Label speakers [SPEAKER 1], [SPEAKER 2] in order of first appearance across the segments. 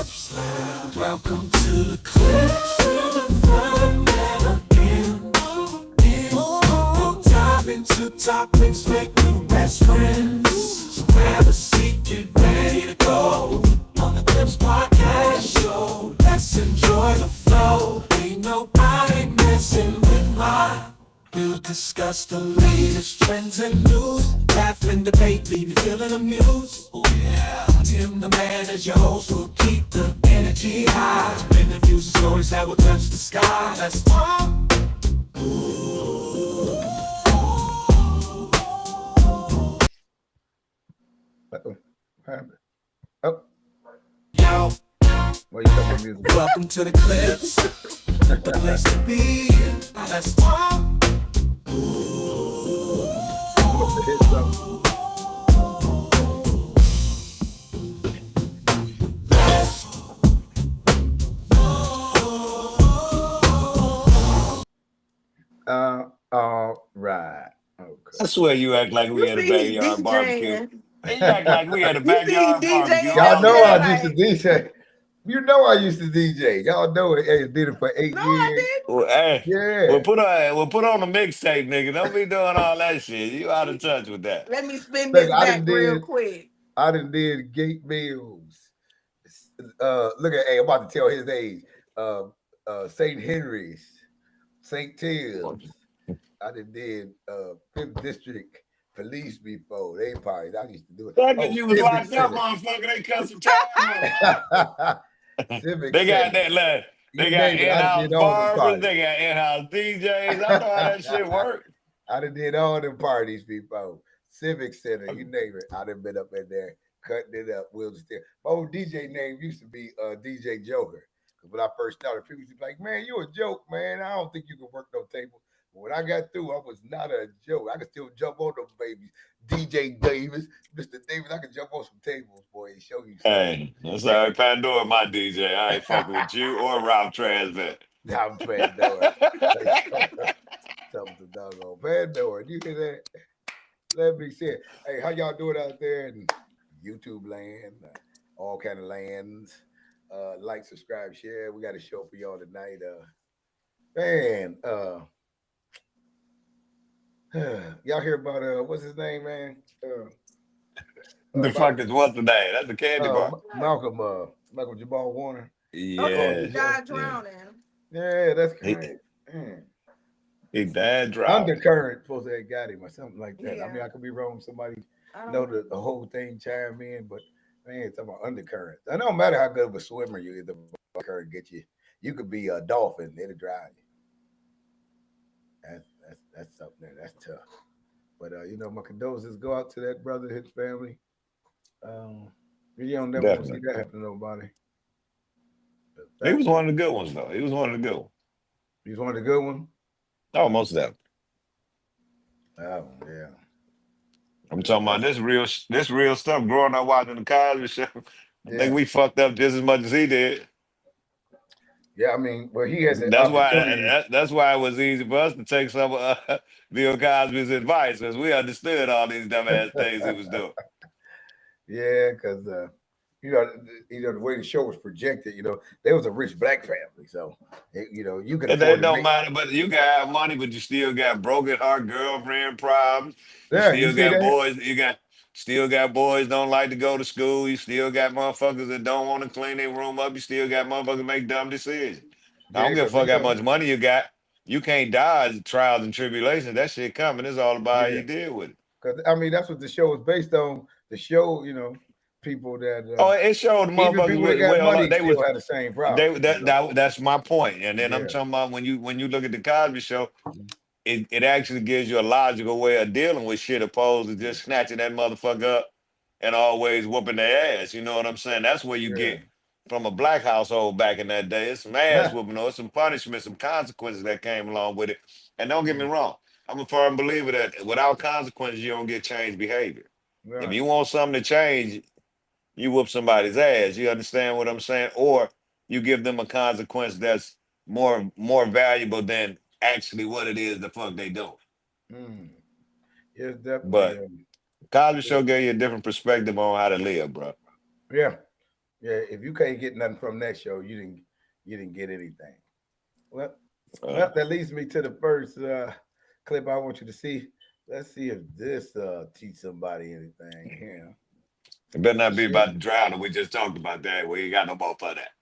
[SPEAKER 1] Welcome to the clips where the fun never ends. We'll dive into topics, make new best friends. So grab a seat, get ready to go on the Clips Podcast Show. Let's enjoy the flow. Ain't nobody messing with mine. We'll discuss the latest trends and news. Laugh and debate, leave you feeling amused. Oh yeah. Tim the man as your host will keep the energy high. Interviews and stories that will touch the sky. Let's talk.
[SPEAKER 2] What happened? Oh,
[SPEAKER 1] Yo,
[SPEAKER 2] why you got the music?
[SPEAKER 1] welcome to the Clips. The place to be. Let's talk.
[SPEAKER 2] Hit something. All right. Okay.
[SPEAKER 3] I swear you act like we
[SPEAKER 4] You
[SPEAKER 3] had a
[SPEAKER 4] see he
[SPEAKER 3] backyard barbecue.
[SPEAKER 4] DJing.
[SPEAKER 3] You act like we had a
[SPEAKER 4] You see he
[SPEAKER 3] backyard barbecue.
[SPEAKER 4] DJing
[SPEAKER 2] Y'all
[SPEAKER 4] out
[SPEAKER 2] know
[SPEAKER 4] there
[SPEAKER 2] I used to
[SPEAKER 4] like,
[SPEAKER 2] DJ. You know I used to DJ. Y'all know it. Hey, I did it for 8
[SPEAKER 4] no, I
[SPEAKER 2] years.
[SPEAKER 4] didn't.
[SPEAKER 3] Well, hey,
[SPEAKER 2] Yeah.
[SPEAKER 3] we'll put on a mixtape, nigga. Don't be doing all that shit. You out of touch with that.
[SPEAKER 4] Let me spin
[SPEAKER 2] Look,
[SPEAKER 4] this
[SPEAKER 2] I
[SPEAKER 4] back
[SPEAKER 2] done
[SPEAKER 4] real
[SPEAKER 2] did.
[SPEAKER 4] quick.
[SPEAKER 2] I done did Gate Mills. Look at. Hey, I'm about to tell his age. St. Henry's, St. Tim's. I done did 5th District Police before. They probably I used to do it.
[SPEAKER 3] Fuck you was
[SPEAKER 2] Civic
[SPEAKER 3] locked up,
[SPEAKER 2] Center.
[SPEAKER 3] motherfucker. They cut some time on.
[SPEAKER 2] Civic
[SPEAKER 3] They got
[SPEAKER 2] Center.
[SPEAKER 3] that look.
[SPEAKER 2] You
[SPEAKER 3] They got
[SPEAKER 2] name it, I done
[SPEAKER 3] in-house
[SPEAKER 2] did all them
[SPEAKER 3] barbers.
[SPEAKER 2] parties.
[SPEAKER 3] They got in-house DJs. I know how that shit work.
[SPEAKER 2] I done did all them parties before. Civic Center, you name it. I done been up in there cutting it up. We'll still. My old DJ name used to be DJ Joker. Because when I first started, people used to be like, man, you a joke, man. I don't think you can work no table. But when I got through, I was not a joke. I could still jump on them babies. DJ Davis, Mr. Davis, I could jump on some tables, boy, and show you something.
[SPEAKER 3] Hey, that's all right. Pandora, my DJ. I ain't fucking with you or Ralph Transvet.
[SPEAKER 2] Now I'm Pandora. Something to doggone Pandora. You hear that? Let me see it. Hey, how y'all doing out there in YouTube land, all kind of lands? Like, subscribe, share. We got a show for y'all tonight. Man, y'all hear about what's his name, man?
[SPEAKER 3] The fuck is what's the name? That's the candy bar.
[SPEAKER 2] Malcolm Jamal Warner.
[SPEAKER 4] Okay, he
[SPEAKER 3] Yeah.
[SPEAKER 4] died drowning.
[SPEAKER 2] Yeah, that's correct.
[SPEAKER 3] He died drowning.
[SPEAKER 2] Undercurrent supposed to have got him or something like that. I mean,
[SPEAKER 4] Yeah.
[SPEAKER 2] I could be wrong. Somebody
[SPEAKER 4] I
[SPEAKER 2] know
[SPEAKER 4] don't
[SPEAKER 2] the whole thing chime in, but man, it's talking about undercurrent. It don't matter how good of a swimmer you is, the undercurrent get you. You could be a dolphin, it'll drown you. That's something there. That's tough. But you know, my condolences go out to that brother, his family. You don't never want to see that happen to nobody.
[SPEAKER 3] He was one of the good ones, though. He was one of the good ones.
[SPEAKER 2] He's one of the good ones.
[SPEAKER 3] Oh, most of them.
[SPEAKER 2] Oh yeah.
[SPEAKER 3] I'm talking about this real stuff. Growing up watching the Cosby Show, I think we fucked up just as much as he did.
[SPEAKER 2] Yeah, I mean, well, he had the
[SPEAKER 3] That's
[SPEAKER 2] opportunity.
[SPEAKER 3] that's why it was easy for us to take some of Bill Cosby's advice, because we understood all these dumbass things he was doing.
[SPEAKER 2] Yeah, because you know the way the show was projected, there was a rich black family, so you could
[SPEAKER 3] And
[SPEAKER 2] afford
[SPEAKER 3] that
[SPEAKER 2] to
[SPEAKER 3] don't
[SPEAKER 2] make.
[SPEAKER 3] matter, but you got have money, but you still got broken heart girlfriend problems. You
[SPEAKER 2] Yeah, you
[SPEAKER 3] still
[SPEAKER 2] see
[SPEAKER 3] got
[SPEAKER 2] that?
[SPEAKER 3] boys. Still got boys don't like to go to school. You still got motherfuckers that don't want to clean their room up. You still got motherfuckers make dumb decisions. I
[SPEAKER 2] Yeah,
[SPEAKER 3] don't give a
[SPEAKER 2] because
[SPEAKER 3] fuck how much money you got. You can't dodge trials and tribulations. That shit coming. It's all about how
[SPEAKER 2] yeah,
[SPEAKER 3] you deal with it.
[SPEAKER 2] because I mean that's what the show was based on. The show, people that
[SPEAKER 3] Oh, it showed the
[SPEAKER 2] even
[SPEAKER 3] motherfuckers
[SPEAKER 2] people that got
[SPEAKER 3] well,
[SPEAKER 2] money
[SPEAKER 3] they was
[SPEAKER 2] still had the same problem.
[SPEAKER 3] that's my point. And then I'm
[SPEAKER 2] Yeah,
[SPEAKER 3] talking about when you look at the Cosby Show, it actually gives you a logical way of dealing with shit opposed to just snatching that motherfucker up and always whooping their ass. You know what I'm saying? That's where you get from a black household back in that day. It's some ass
[SPEAKER 2] yeah,
[SPEAKER 3] whooping, or some punishment, some consequences that came along with it. And don't get me wrong, I'm a firm believer that without consequences, you don't get changed behavior. If
[SPEAKER 2] right.
[SPEAKER 3] you want something to change, you whoop somebody's ass. You understand what I'm saying? Or you give them a consequence that's more valuable than actually what it is the fuck they do.
[SPEAKER 2] Mm. It's definitely
[SPEAKER 3] But Cosby
[SPEAKER 2] yeah,
[SPEAKER 3] Show gave you a different perspective on how to live, bro.
[SPEAKER 2] yeah. Yeah, if you can't get nothing from that show, you didn't get anything. Well, that leads me to the first clip I want you to see. Let's see if this teach somebody anything here.
[SPEAKER 3] It better not be
[SPEAKER 2] Shit.
[SPEAKER 3] about the drowning. We just talked about that. We ain't got no more for that.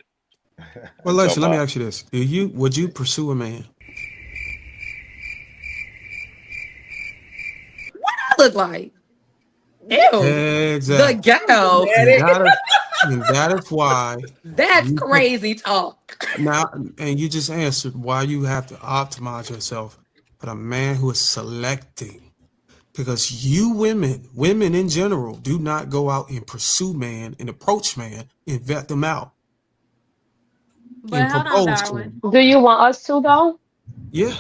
[SPEAKER 4] Well,
[SPEAKER 3] So
[SPEAKER 4] Lexi, let me
[SPEAKER 3] far.
[SPEAKER 4] ask you this: would you pursue a man?
[SPEAKER 5] Look like. Ew. The
[SPEAKER 4] Exactly,
[SPEAKER 5] ghetto.
[SPEAKER 4] and that is why
[SPEAKER 5] That's
[SPEAKER 4] you put
[SPEAKER 5] crazy talk.
[SPEAKER 4] now, and you just answered why you have to optimize yourself. But a man who is selecting, because you women in general, do not go out and pursue man and approach man and vet them out and
[SPEAKER 5] But hold on,
[SPEAKER 4] propose to
[SPEAKER 5] Darwin.
[SPEAKER 4] them.
[SPEAKER 6] Do you want us to though?
[SPEAKER 4] Yeah,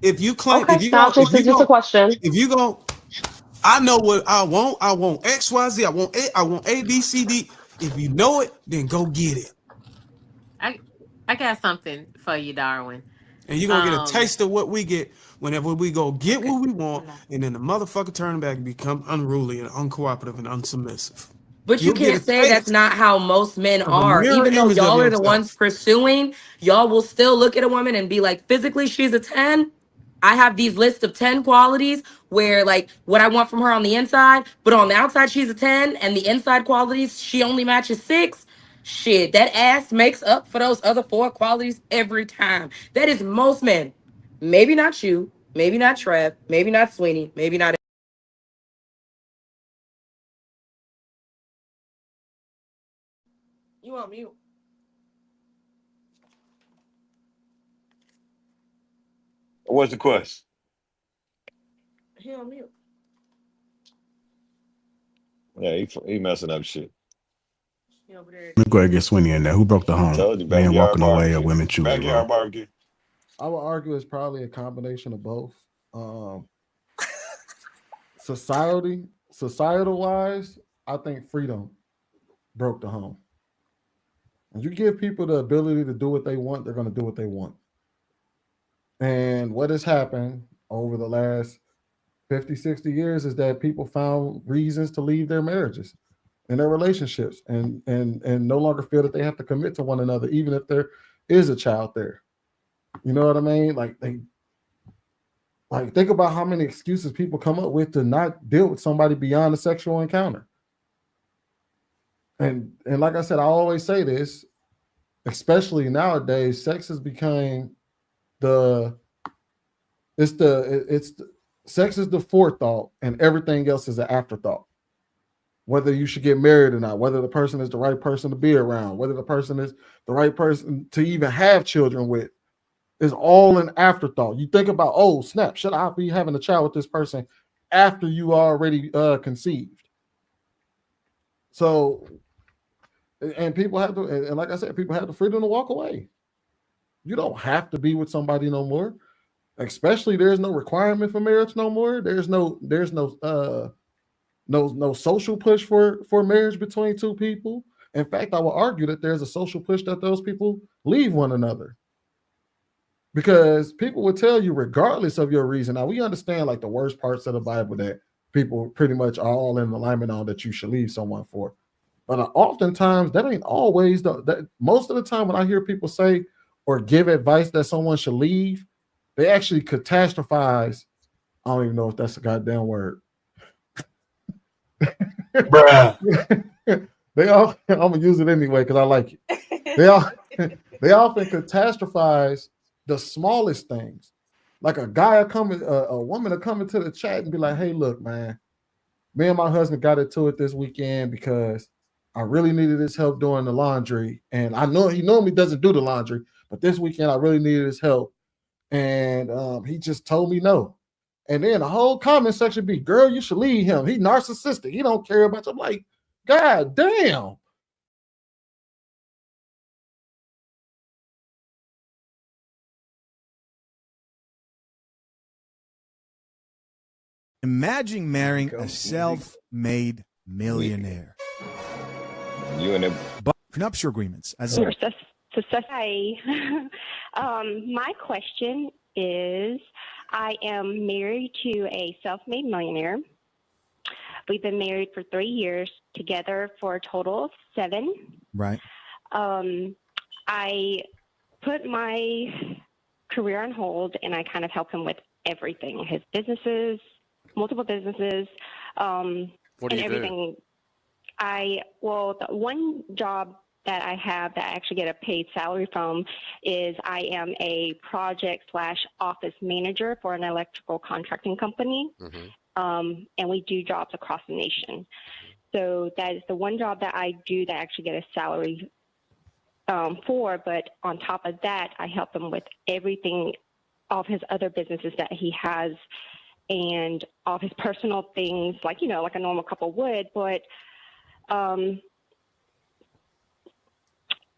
[SPEAKER 4] if you claim,
[SPEAKER 6] Okay, now just a question.
[SPEAKER 4] if you go, I know what I want. I want X, Y, Z. I want A, B, C, D. If you know it, then go get it.
[SPEAKER 5] I got something for you, Darwin.
[SPEAKER 4] And you're gonna get a taste of what we get whenever we go get
[SPEAKER 5] Okay.
[SPEAKER 4] what we want, and then the motherfucker turn back and become unruly and uncooperative and unsubmissive.
[SPEAKER 5] But you
[SPEAKER 4] You'll get a
[SPEAKER 5] can't say that's
[SPEAKER 4] taste
[SPEAKER 5] not how most men
[SPEAKER 4] of a
[SPEAKER 5] are.
[SPEAKER 4] mirror
[SPEAKER 5] Even though
[SPEAKER 4] image of
[SPEAKER 5] y'all are the ones
[SPEAKER 4] yourself.
[SPEAKER 5] pursuing, y'all will still look at a woman and be like, physically, she's a 10. I have these lists of 10 qualities where, like, what I want from her on the inside, but on the outside, she's a 10, and the inside qualities, she only matches 6. Shit, that ass makes up for those other 4 qualities every time. That is most men. Maybe not you, maybe not Trev, maybe not Sweeney, maybe not. You on mute.
[SPEAKER 3] What's the question?
[SPEAKER 5] He on mute.
[SPEAKER 3] Yeah, he messing up shit.
[SPEAKER 5] He over there.
[SPEAKER 7] Let me go ahead and get Swinny in there. Who broke the home?
[SPEAKER 3] Told you,
[SPEAKER 7] Men
[SPEAKER 3] backyard
[SPEAKER 7] walking away or
[SPEAKER 3] barbecue.
[SPEAKER 7] women choosing
[SPEAKER 3] Backyard
[SPEAKER 7] wrong?
[SPEAKER 3] barbecue.
[SPEAKER 8] I would argue it's probably a combination of both. Societal wise, I think freedom broke the home. When you give people the ability to do what they want, they're going to do what they want. And what has happened over the last 50, 60 years is that people found reasons to leave their marriages and their relationships and no longer feel that they have to commit to one another, even if there is a child there. You know what I mean? Like think about how many excuses people come up with to not deal with somebody beyond a sexual encounter. And like I said, I always say this, especially nowadays, sex has become sex is the forethought and everything else is an afterthought. Whether you should get married or not, whether the person is the right person to be around, whether the person is the right person to even have children with, is all an afterthought. You think about, oh snap, should I be having a child with this person after you already conceived? So, and people have to, and like I said, people have the freedom to walk away. You don't have to be with somebody no more. Especially, there's no requirement for marriage no more. There's no social push for marriage between two people. In fact, I will argue that there's a social push that those people leave one another. Because people will tell you, regardless of your reason. Now, we understand like the worst parts of the Bible that people pretty much are all in alignment on that you should leave someone for. But oftentimes, that ain't always that. Most of the time, when I hear people say or give advice that someone should leave, they actually catastrophize. I don't even know if that's a goddamn word.
[SPEAKER 7] Bruh.
[SPEAKER 8] I'm gonna use it anyway because I like it. They often catastrophize the smallest things. Like a woman will come into the chat and be like, "Hey, look, man, me and my husband got into it this weekend because I really needed his help doing the laundry, and I know he normally doesn't do the laundry, but this weekend I really needed his help, and he just told me no." And then the whole comment section be, "Girl, you should leave him. He narcissistic. He don't care about you." I'm like, God damn.
[SPEAKER 9] Imagine marrying a self-made millionaire.
[SPEAKER 3] You and them.
[SPEAKER 9] But prenuptial agreements.
[SPEAKER 10] Hi. My question is, I am married to a self-made millionaire. We've been married for 3 years, together for a total of 7.
[SPEAKER 9] Right.
[SPEAKER 10] I put my career on hold, and I kind of help him with everything, his businesses, multiple businesses,
[SPEAKER 11] What do
[SPEAKER 10] and
[SPEAKER 11] you
[SPEAKER 10] everything. The one job that I have that I actually get a paid salary from is I am a project/office manager for an electrical contracting company. And we do jobs across the nation. So that is the one job that I do that I actually get a salary for. But on top of that, I help him with everything, all of his other businesses that he has, and all of his personal things, like, you know, like a normal couple would. But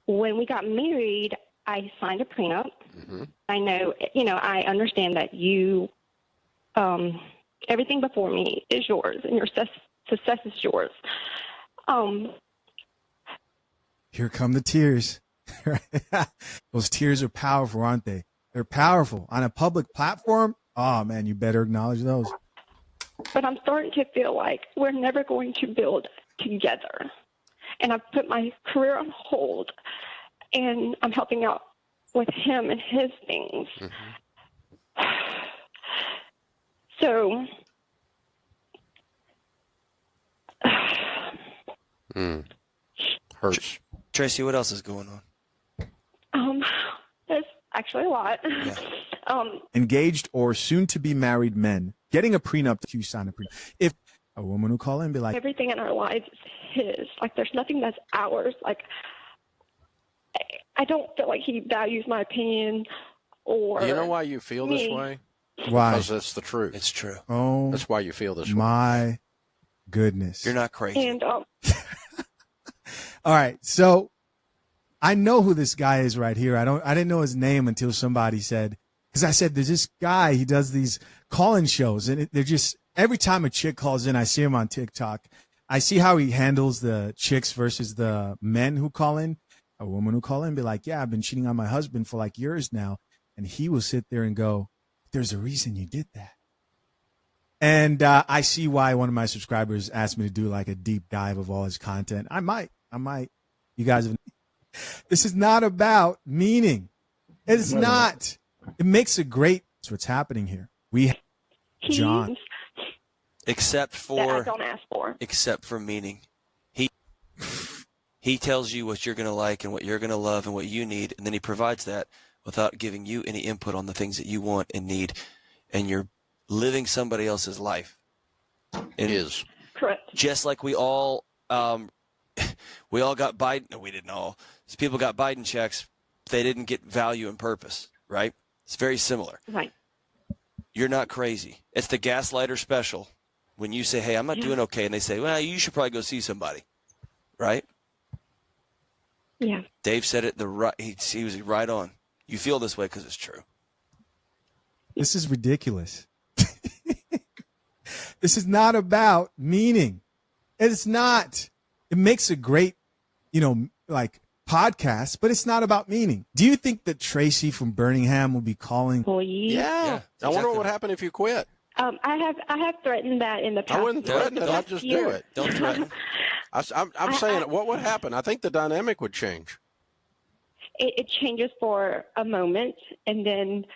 [SPEAKER 10] when we got married, I signed a prenup. I know, you know, I understand that you, everything before me is yours, and your success is yours.
[SPEAKER 9] Here come the tears. Those tears are powerful, aren't they? They're powerful. On a public platform, oh, man, you better acknowledge those.
[SPEAKER 10] But I'm starting to feel like we're never going to build together. And I've put my career on hold, and I'm helping out with him and his things. So,
[SPEAKER 11] Hurts.
[SPEAKER 12] Tracy, what else is going on?
[SPEAKER 10] there's actually a lot.
[SPEAKER 9] Engaged or soon to be married men getting a prenup, you sign a prenup. If a woman will call in and be like,
[SPEAKER 10] everything in our lives is his. Like, there's nothing that's ours. Like, I don't feel like he values my opinion or.
[SPEAKER 11] You know why you feel this way?
[SPEAKER 9] Why?
[SPEAKER 11] Because that's the truth.
[SPEAKER 12] It's true.
[SPEAKER 9] Oh,
[SPEAKER 11] that's why you feel this way.
[SPEAKER 9] My goodness.
[SPEAKER 12] You're not crazy.
[SPEAKER 10] And
[SPEAKER 9] all right, so I know who this guy is right here. I didn't know his name until somebody said, because I said there's this guy, he does these call-in shows, and they're just every time a chick calls in, I see him on TikTok. I see how he handles the chicks versus the men who call in. A woman who call in and be like, yeah, I've been cheating on my husband for like years now. And he will sit there and go, there's a reason you did that. And I see why one of my subscribers asked me to do like a deep dive of all his content. I might. You guys have. This is not about meaning. It's not. It makes a great. That's what's happening here. We have John.
[SPEAKER 12] Except for.
[SPEAKER 10] That I don't ask for.
[SPEAKER 12] Except for meaning. He tells you what you're going to like and what you're going to love and what you need, and then he provides that without giving you any input on the things that you want and need, and you're living somebody else's life. It is
[SPEAKER 10] correct.
[SPEAKER 12] Just like we all got Biden. No, we didn't all. People got Biden checks. They didn't get value and purpose, right? It's very similar.
[SPEAKER 10] Right.
[SPEAKER 12] You're not crazy. It's the gaslighter special. When you say, hey, I'm not doing okay, and they say, well, you should probably go see somebody, right?
[SPEAKER 10] Yeah.
[SPEAKER 12] Dave said it he was right on. You feel this way because it's true.
[SPEAKER 9] This is ridiculous. This is not about meaning. It's not. It makes a great, like podcast, but it's not about meaning. Do you think that Tracy from Birmingham will be calling?
[SPEAKER 11] Yeah. I wonder what would happen if you quit.
[SPEAKER 10] I have threatened that in the past.
[SPEAKER 11] I wouldn't threaten it. I'd just do it.
[SPEAKER 12] Don't threaten.
[SPEAKER 11] I'm saying what would happen? I think the dynamic would change.
[SPEAKER 10] It changes for a moment, and then,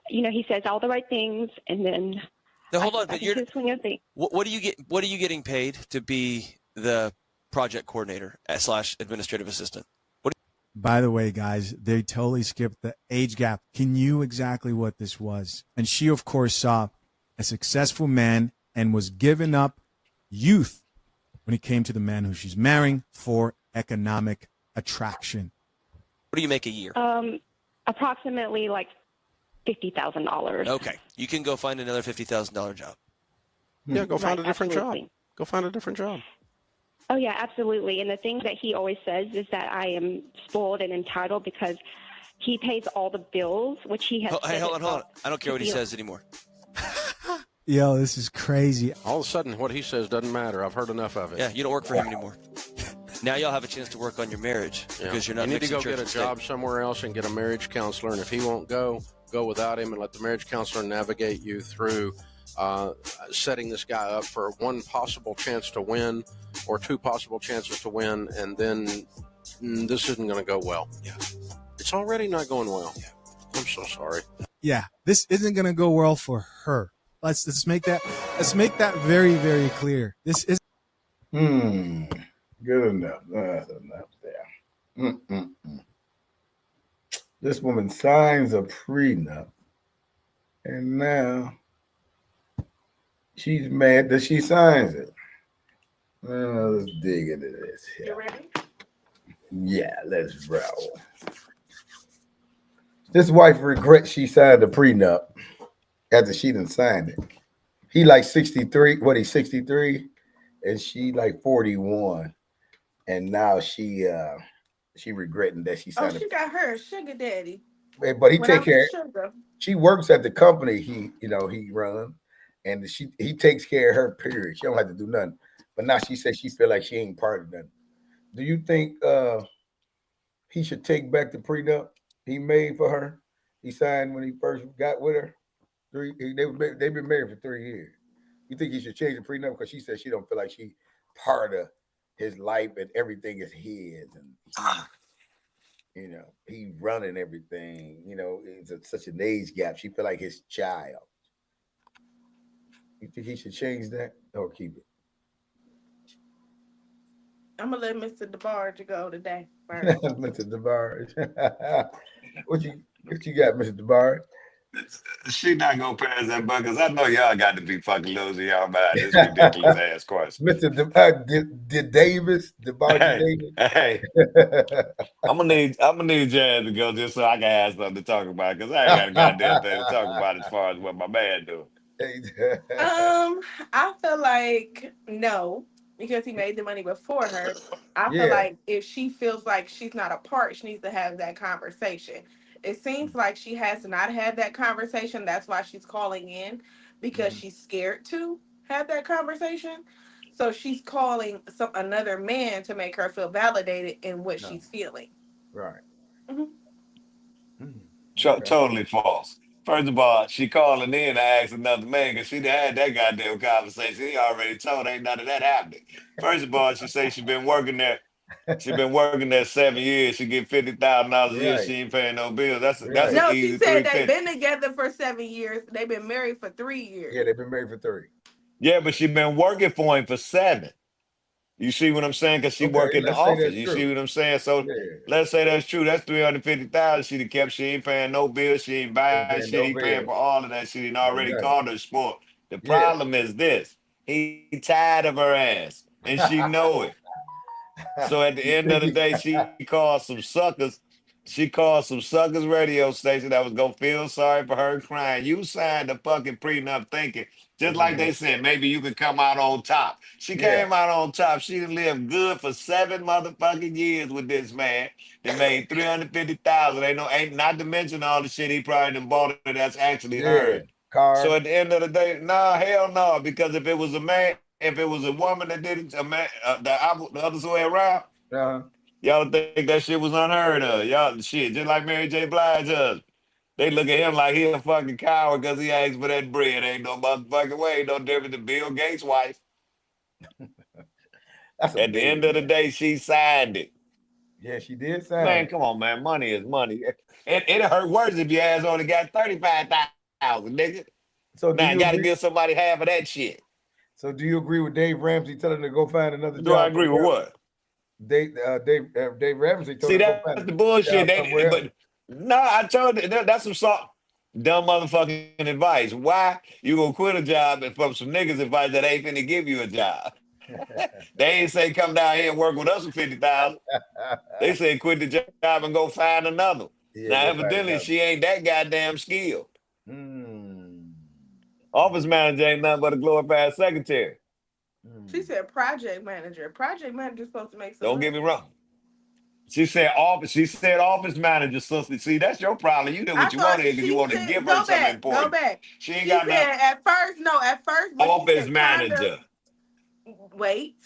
[SPEAKER 10] he says all the right things, and then.
[SPEAKER 12] Now, hold on, but what do you get? What are you getting paid to be the project coordinator / administrative assistant?
[SPEAKER 9] By the way, guys, they totally skipped the age gap. He knew exactly what this was, and she, of course, saw a successful man and was giving up youth when it came to the man who she's marrying for economic attraction.
[SPEAKER 12] What do you make a year?
[SPEAKER 10] Approximately like $50,000.
[SPEAKER 12] Okay, you can go find another $50,000 job.
[SPEAKER 11] Yeah, go find a different
[SPEAKER 10] absolutely.
[SPEAKER 11] job. Go find a different job.
[SPEAKER 10] Oh yeah, absolutely. And the thing that he always says is that I am spoiled and entitled because he pays all the bills, which he has.
[SPEAKER 12] Hey, hold on. I don't care what he says anymore.
[SPEAKER 9] Yo, this is crazy.
[SPEAKER 11] All of a sudden, what he says doesn't matter. I've heard enough of it.
[SPEAKER 12] Yeah, you don't work for him anymore. Now y'all have a chance to work on your marriage because you're not.
[SPEAKER 11] You need to go
[SPEAKER 12] fixing
[SPEAKER 11] get a job somewhere else and get a marriage counselor. And if he won't go without him and let the marriage counselor navigate you through setting this guy up for one possible chance to win or two possible chances to win, and then this isn't going to go well.
[SPEAKER 12] Yeah.
[SPEAKER 11] It's already not going well. Yeah. I'm so sorry.
[SPEAKER 9] Yeah, this isn't gonna go well for her. Let's make that very, very clear. This is
[SPEAKER 2] Good enough. That's enough there. This woman signs a prenup, and now she's mad that she signs it. Let's dig into this here.
[SPEAKER 5] You ready?
[SPEAKER 2] Yeah, let's roll. This wife regrets she signed a prenup after she done signed it. He like 63. What, he's 63? And she like 41. And now she regretting that she signed
[SPEAKER 13] she got her a sugar daddy.
[SPEAKER 2] it. But he
[SPEAKER 13] Without
[SPEAKER 2] take care.
[SPEAKER 13] the sugar.
[SPEAKER 2] She works at the company he runs, and he takes care of her, period. She don't have to do nothing. But now she says she feel like she ain't part of nothing. Do you think he should take back the prenup he made for her? He signed when he first got with her. They've been married for 3 years. You think he should change the prenup because she said she don't feel like she part of his life and everything is his, and he running everything. It's such an age gap. She feel like his child. You think he should change that or keep it?
[SPEAKER 13] I'm gonna let Mr. DeBarge go today. First.
[SPEAKER 2] Mr. DeBarge. What you got, Mr. DeBarge?
[SPEAKER 3] She not gonna pass that buck, because I know y'all got to be fucking losing y'all mind this ridiculous ass question.
[SPEAKER 2] Mr. Davis, DeBarge Davis.
[SPEAKER 3] Hey, I'm gonna need your ass to go just so I can have something to talk about, because I ain't got a goddamn thing to talk about as far as what my man doing.
[SPEAKER 13] I feel like no, because he made the money before her. I feel like if she feels like she's not a part, she needs to have that conversation. It seems like she has not had that conversation. That's why she's calling in, because she's scared to have that conversation. So she's calling another man to make her feel validated in what she's feeling.
[SPEAKER 2] Right.
[SPEAKER 3] Totally false. First of all, she calling in to ask another man because she done had that goddamn conversation. He already told ain't none of that happening. First of all, she say she been working there. She been working there 7 years. She get $50,000 a year. She ain't paying no bills. That's an
[SPEAKER 13] No,
[SPEAKER 3] easy
[SPEAKER 13] she said they've
[SPEAKER 3] 350.
[SPEAKER 13] been together for 7 years. They've been married for 3 years.
[SPEAKER 2] Yeah, they've been married for 3.
[SPEAKER 3] Yeah, but she been working for him for 7. You see what I'm saying? Because she work in the office. You see what I'm saying? So let's say that's true. That's $350,000 she done kept. She ain't paying no bills. She ain't buying shit. He paying for all of that shit. He already called her sport. The problem is this: he tired of her ass, and she know it. So at the end of the day, she called some suckers. She called some suckers radio station that was gonna feel sorry for her crying. You signed a fucking prenup thinking, just like they said, maybe you could come out on top. She came out on top. She done lived good for 7 motherfucking years with this man. They made $350,000. Ain't not to mention all the shit he probably done bought her that's actually hers.
[SPEAKER 2] Car.
[SPEAKER 3] So at the end of the day, hell no. Because if it was a man, if it was a woman that did it, a man, the other way around, y'all think that shit was unheard of. Y'all shit, just like Mary J. Blige does. They look at him like he a fucking coward because he asked for that bread. Ain't no motherfucking way. No different than Bill Gates' wife. At the end of the day, she signed it.
[SPEAKER 2] Yeah, she did sign
[SPEAKER 3] Man,
[SPEAKER 2] it.
[SPEAKER 3] come on, man. Money is money. It hurt worse if your ass only got 35,000, nigga.
[SPEAKER 2] So
[SPEAKER 3] now you gotta give somebody half of that shit.
[SPEAKER 2] So do you agree with Dave Ramsey telling her to go find another job?
[SPEAKER 3] Do I agree with what?
[SPEAKER 2] Dave Ramsey told
[SPEAKER 3] See,
[SPEAKER 2] her to go
[SPEAKER 3] that's
[SPEAKER 2] find
[SPEAKER 3] the bullshit.
[SPEAKER 2] but
[SPEAKER 3] No, I told you that's some dumb motherfucking advice. Why you gonna quit a job and from some niggas advice that ain't finna give you a job? They ain't say come down here and work with us for 50,000. They say quit the job and go find another. Now evidently she ain't that goddamn skilled. Office manager ain't nothing but a glorified secretary.
[SPEAKER 13] She said project manager. Project manager's supposed to make some
[SPEAKER 3] Don't
[SPEAKER 13] money.
[SPEAKER 3] get me wrong. She said office manager, sister. See, that's your problem. You did what you wanted because you want to give her something important.
[SPEAKER 13] Go back.
[SPEAKER 3] She ain't got nothing.
[SPEAKER 13] At first, but
[SPEAKER 3] office manager.
[SPEAKER 13] Wait,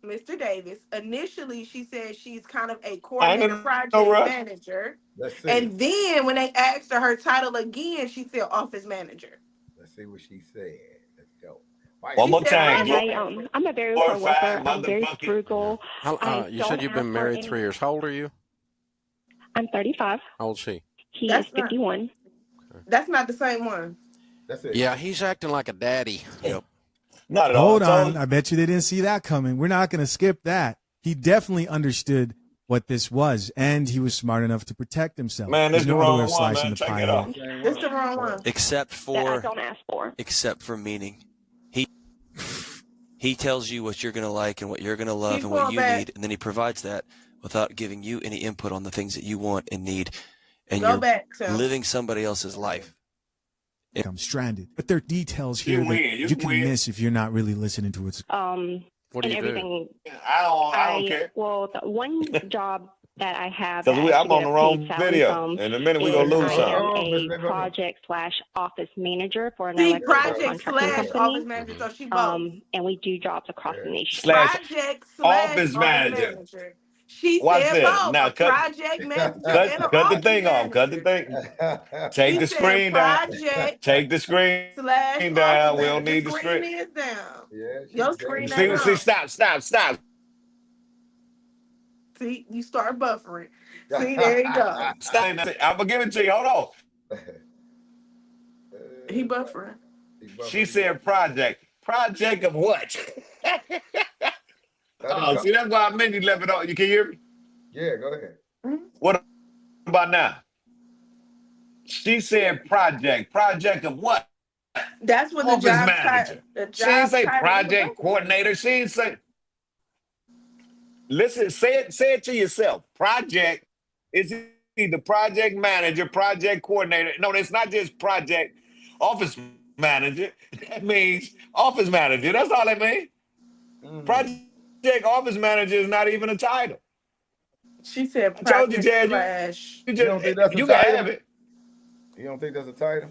[SPEAKER 13] Mr. Davis. Initially, she said she's kind of a coordinator project manager. And then when they asked her title again, she said office manager.
[SPEAKER 2] Let's see what she said. Let's go.
[SPEAKER 3] One more
[SPEAKER 13] said
[SPEAKER 3] time.
[SPEAKER 13] project.
[SPEAKER 10] I'm a very hard
[SPEAKER 3] Glorified
[SPEAKER 10] worker. I'm very
[SPEAKER 3] motherfucking.
[SPEAKER 10] frugal.
[SPEAKER 11] You said you've been married 3 years. How old are you?
[SPEAKER 10] I'm 35.
[SPEAKER 11] How old's she?
[SPEAKER 10] He is 51.
[SPEAKER 13] That's not the same one.
[SPEAKER 2] That's it.
[SPEAKER 11] Yeah, he's acting like a daddy.
[SPEAKER 12] Yep.
[SPEAKER 3] Not at all.
[SPEAKER 9] Hold on. I bet you they didn't see that coming. We're not going to skip that. He definitely understood what this was, and he was smart enough to protect himself.
[SPEAKER 3] Man,
[SPEAKER 9] There's
[SPEAKER 3] this the
[SPEAKER 9] no other way
[SPEAKER 3] wrong
[SPEAKER 9] of
[SPEAKER 3] one,
[SPEAKER 9] slicing
[SPEAKER 3] man.
[SPEAKER 9] the
[SPEAKER 3] Take
[SPEAKER 9] pie
[SPEAKER 3] it off.
[SPEAKER 9] here.
[SPEAKER 13] It's the wrong one.
[SPEAKER 12] Except
[SPEAKER 10] That I
[SPEAKER 12] for
[SPEAKER 10] don't ask for.
[SPEAKER 12] meaning. He tells you what you're going to like and what you're going to love
[SPEAKER 13] Keep
[SPEAKER 12] and what
[SPEAKER 13] going
[SPEAKER 12] you
[SPEAKER 13] back.
[SPEAKER 12] need, and then he provides that without giving you any input on the things that you want and need, and
[SPEAKER 13] Go
[SPEAKER 12] you're
[SPEAKER 13] back, Tim.
[SPEAKER 12] living somebody else's life.
[SPEAKER 9] I'm stranded. But there are details here
[SPEAKER 3] You win.
[SPEAKER 9] that
[SPEAKER 3] You
[SPEAKER 9] you can
[SPEAKER 3] win.
[SPEAKER 9] miss if you're not really listening to what's.
[SPEAKER 11] What do
[SPEAKER 10] And
[SPEAKER 11] you do?
[SPEAKER 10] everything.
[SPEAKER 3] I don't care.
[SPEAKER 10] Well, the one job that I have
[SPEAKER 3] Because
[SPEAKER 10] that I
[SPEAKER 3] I'm
[SPEAKER 10] actually
[SPEAKER 3] on
[SPEAKER 10] get
[SPEAKER 3] the
[SPEAKER 10] a
[SPEAKER 3] wrong
[SPEAKER 10] paid salary
[SPEAKER 3] video.
[SPEAKER 10] from
[SPEAKER 3] In a minute, we
[SPEAKER 10] is
[SPEAKER 3] going to lose
[SPEAKER 10] I
[SPEAKER 3] something.
[SPEAKER 10] am a project/office manager for an
[SPEAKER 13] See,
[SPEAKER 10] electrical
[SPEAKER 13] project
[SPEAKER 10] contracting
[SPEAKER 13] slash
[SPEAKER 10] company.
[SPEAKER 13] office manager. So she both.
[SPEAKER 10] And we do jobs across the nation.
[SPEAKER 3] Slash
[SPEAKER 13] Project slash
[SPEAKER 3] office manager.
[SPEAKER 13] She
[SPEAKER 3] Watch
[SPEAKER 13] said
[SPEAKER 3] this.
[SPEAKER 13] both.
[SPEAKER 3] Now
[SPEAKER 13] A
[SPEAKER 3] cut
[SPEAKER 13] project manager and an
[SPEAKER 3] the
[SPEAKER 13] office
[SPEAKER 3] thing off. Cut the
[SPEAKER 13] manager.
[SPEAKER 3] thing. Take
[SPEAKER 13] He
[SPEAKER 3] the
[SPEAKER 13] said
[SPEAKER 3] screen down.
[SPEAKER 13] project
[SPEAKER 3] Take the screen
[SPEAKER 13] slash office
[SPEAKER 3] down. We don't
[SPEAKER 13] manager.
[SPEAKER 3] need the
[SPEAKER 13] Screen
[SPEAKER 3] screen.
[SPEAKER 13] is down.
[SPEAKER 2] Yeah,
[SPEAKER 13] Your screen
[SPEAKER 3] See,
[SPEAKER 13] ain't on.
[SPEAKER 3] stop.
[SPEAKER 13] See, you start buffering. See, there you go.
[SPEAKER 3] Stop. I'm going to give it to you. Hold on.
[SPEAKER 13] He buffering.
[SPEAKER 3] She said project. Project of what? See, that's why I meant you left it on. You can hear me?
[SPEAKER 2] Yeah, go ahead.
[SPEAKER 3] What about now? She said project. Project of what?
[SPEAKER 13] That's what the
[SPEAKER 3] Office
[SPEAKER 13] job
[SPEAKER 3] manager.
[SPEAKER 13] title. The
[SPEAKER 3] She didn't
[SPEAKER 13] job
[SPEAKER 3] say
[SPEAKER 13] title.
[SPEAKER 3] project coordinator. She didn't say. Listen, say it to yourself. Project is either project manager, project coordinator. No, it's not just project office manager. That means office manager. That's all that means. Project office manager is not even a title.
[SPEAKER 13] She said
[SPEAKER 3] I told you,
[SPEAKER 13] project
[SPEAKER 3] Jazz,
[SPEAKER 13] slash.
[SPEAKER 2] You don't think that's a
[SPEAKER 3] you can
[SPEAKER 2] title?
[SPEAKER 3] have it.
[SPEAKER 2] You don't think that's a title?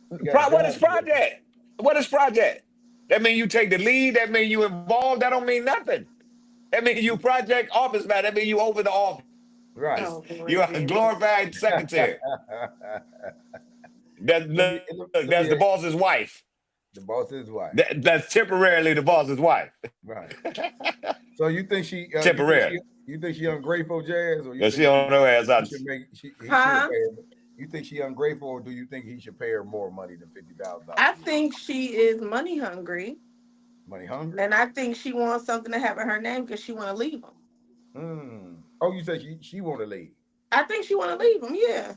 [SPEAKER 3] What is project? What is project? That means you take the lead. That means you involved. That don't mean nothing. That means you project office manager. That means you over the office.
[SPEAKER 2] Right.
[SPEAKER 13] Oh,
[SPEAKER 3] You're a glorified secretary. That's the boss's wife.
[SPEAKER 2] The boss's wife.
[SPEAKER 3] That's temporarily the boss's wife.
[SPEAKER 2] Right. So you think she
[SPEAKER 3] temporary?
[SPEAKER 2] You think she ungrateful, Jazz? Or you think
[SPEAKER 3] she on her ass out.
[SPEAKER 2] You think she ungrateful, or do you think he should pay her more money than $50,000?
[SPEAKER 13] I think she is money hungry.
[SPEAKER 2] Money hungry.
[SPEAKER 13] And I think she wants something to have in her name because she want to leave him.
[SPEAKER 2] Oh, you say she want to leave?
[SPEAKER 13] I think she want to leave him, yeah.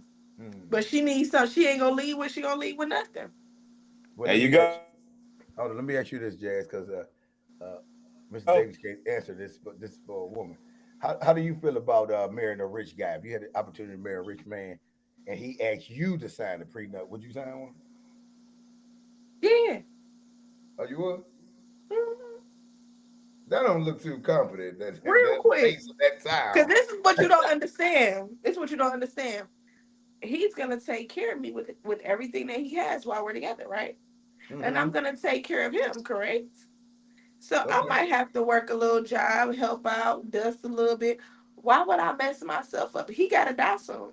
[SPEAKER 13] But she needs some. She ain't gonna leave with. She gonna leave with nothing.
[SPEAKER 2] Well,
[SPEAKER 3] there you go.
[SPEAKER 2] Hold on, let me ask you this, Jazz, because Mr. Davis can't answer this, but this is for a woman. How do you feel about marrying a rich guy? If you had the opportunity to marry a rich man and he asked you to sign a prenup, would you sign one?
[SPEAKER 13] Yeah.
[SPEAKER 2] Oh, you would? That don't look too confident.
[SPEAKER 13] Real quick.
[SPEAKER 2] Because
[SPEAKER 13] this is what you don't understand. This is what you don't understand. He's gonna take care of me with everything that he has while we're together, right? And I'm gonna take care of him, correct? So I might have to work a little job, help out, dust a little bit. Why would I mess myself up? He gotta die soon.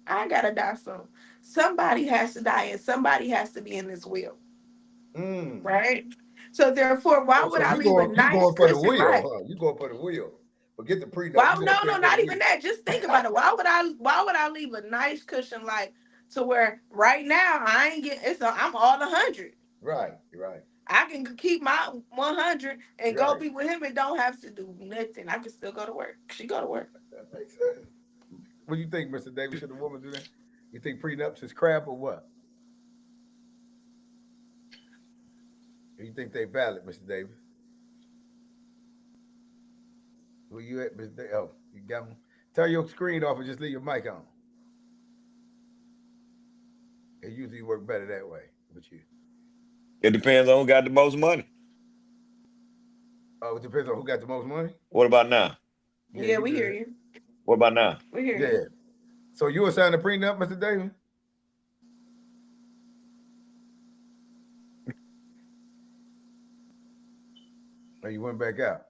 [SPEAKER 13] I gotta die soon. Somebody has to die, and somebody has to be in this will, right? So therefore, why would I leave a nice cushion life?
[SPEAKER 2] You going for the wheel? Forget the prenup.
[SPEAKER 13] Well, no, not even that. Just think about it. Why would I leave a nice cushion life to where right now I ain't getting I'm all 100.
[SPEAKER 2] Right.
[SPEAKER 13] I can keep my 100 and go be with him and don't have to do nothing. I can still go to work. She go to work.
[SPEAKER 2] That makes sense. What do you think, Mr. Davis? Should a woman do that? You think prenups is crap or what? Or you think they valid, Mr. Davis? Where you at, Mr. Davis? Oh, you got one. Turn your screen off and just leave your mic on. It usually work better that way with you.
[SPEAKER 3] It depends on who got the most money.
[SPEAKER 2] Oh, it depends on who got the most money?
[SPEAKER 3] What about now?
[SPEAKER 13] Yeah, we hear you.
[SPEAKER 3] What about now?
[SPEAKER 13] We hear you.
[SPEAKER 2] So you were signing a prenup, Mr. Davis? Or you went back out?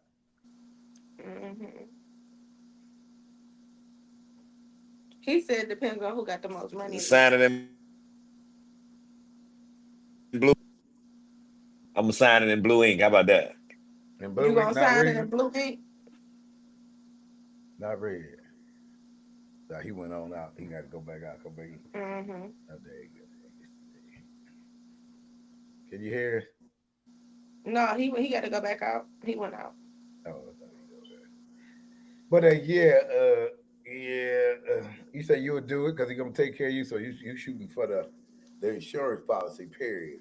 [SPEAKER 13] He said it depends on who got the most money.
[SPEAKER 3] Signing in blue. I'm gonna sign it in blue ink. How about that?
[SPEAKER 2] And
[SPEAKER 13] You
[SPEAKER 2] blue ink,
[SPEAKER 13] gonna
[SPEAKER 2] not
[SPEAKER 13] sign it
[SPEAKER 2] red.
[SPEAKER 13] in blue ink?
[SPEAKER 2] Not red. Nah, he went on out. He got to go back out. Come back in.
[SPEAKER 13] Mm-hmm.
[SPEAKER 2] Oh, there you go. Can you hear?
[SPEAKER 13] No, he got to go back out. He went out.
[SPEAKER 2] Oh, I thought he go there. But you say you would do it because he's gonna take care of you. So you shooting for the insurance policy, period.